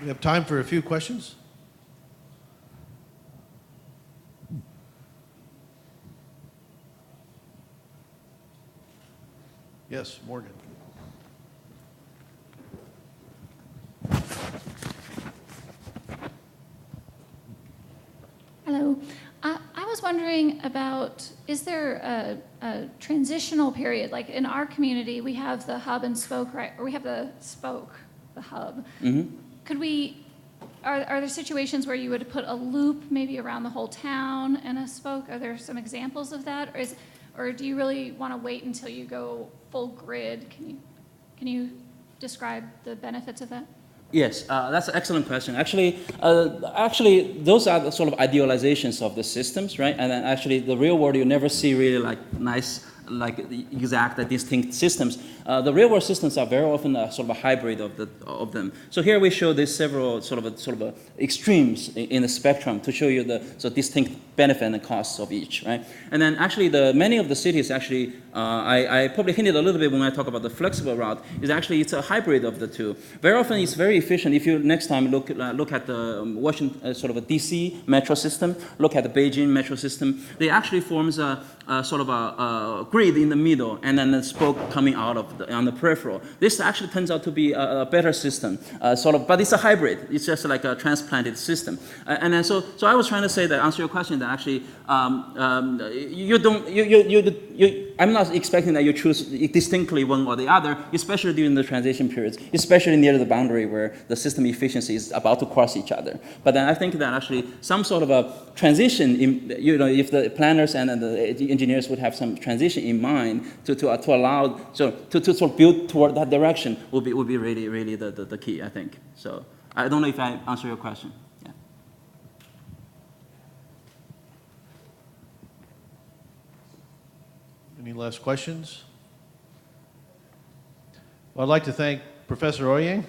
We have time for a few questions. Yes, Morgan. Hello. I was wondering about, is there a transitional period? Like in our community, we have the hub and spoke, right? Or we have the spoke, the hub. Mm-hmm. Could we, are there situations where you would put a loop maybe around the whole town and a spoke? Are there some examples of that? Or do you really want to wait until you go full grid? Can you describe the benefits of that? Yes, that's an excellent question. Actually, those are the sort of idealizations of the systems, right? And then actually, the real world, you never see really like nice, like exact, distinct systems. The real world systems are very often a sort of a hybrid of them. So here we show these several sort of extremes in the spectrum to show you the distinct benefit and the costs of each, right? And then actually many of the cities actually, I probably hinted a little bit when I talk about the flexible route, is actually it's a hybrid of the two. Very often it's very efficient. If you next time look at the Washington, sort of a DC metro system, look at the Beijing metro system, they actually forms a sort of a grid in the middle, and then the spoke coming out of on the peripheral. This actually turns out to be a better system, but it's a hybrid. It's just like a transplanted system. And then so I was trying to say that, answer your question, that actually I'm not expecting that you choose distinctly one or the other, especially during the transition periods, especially near the boundary where the system efficiency is about to cross each other. But then I think that actually some sort of a transition, if the planners and the engineers would have some transition in mind to allow, to sort of build toward that direction would be really, really the key, I think. So I don't know if I answer your question. Yeah. Any last questions? Well, I'd like to thank Professor Ouyang.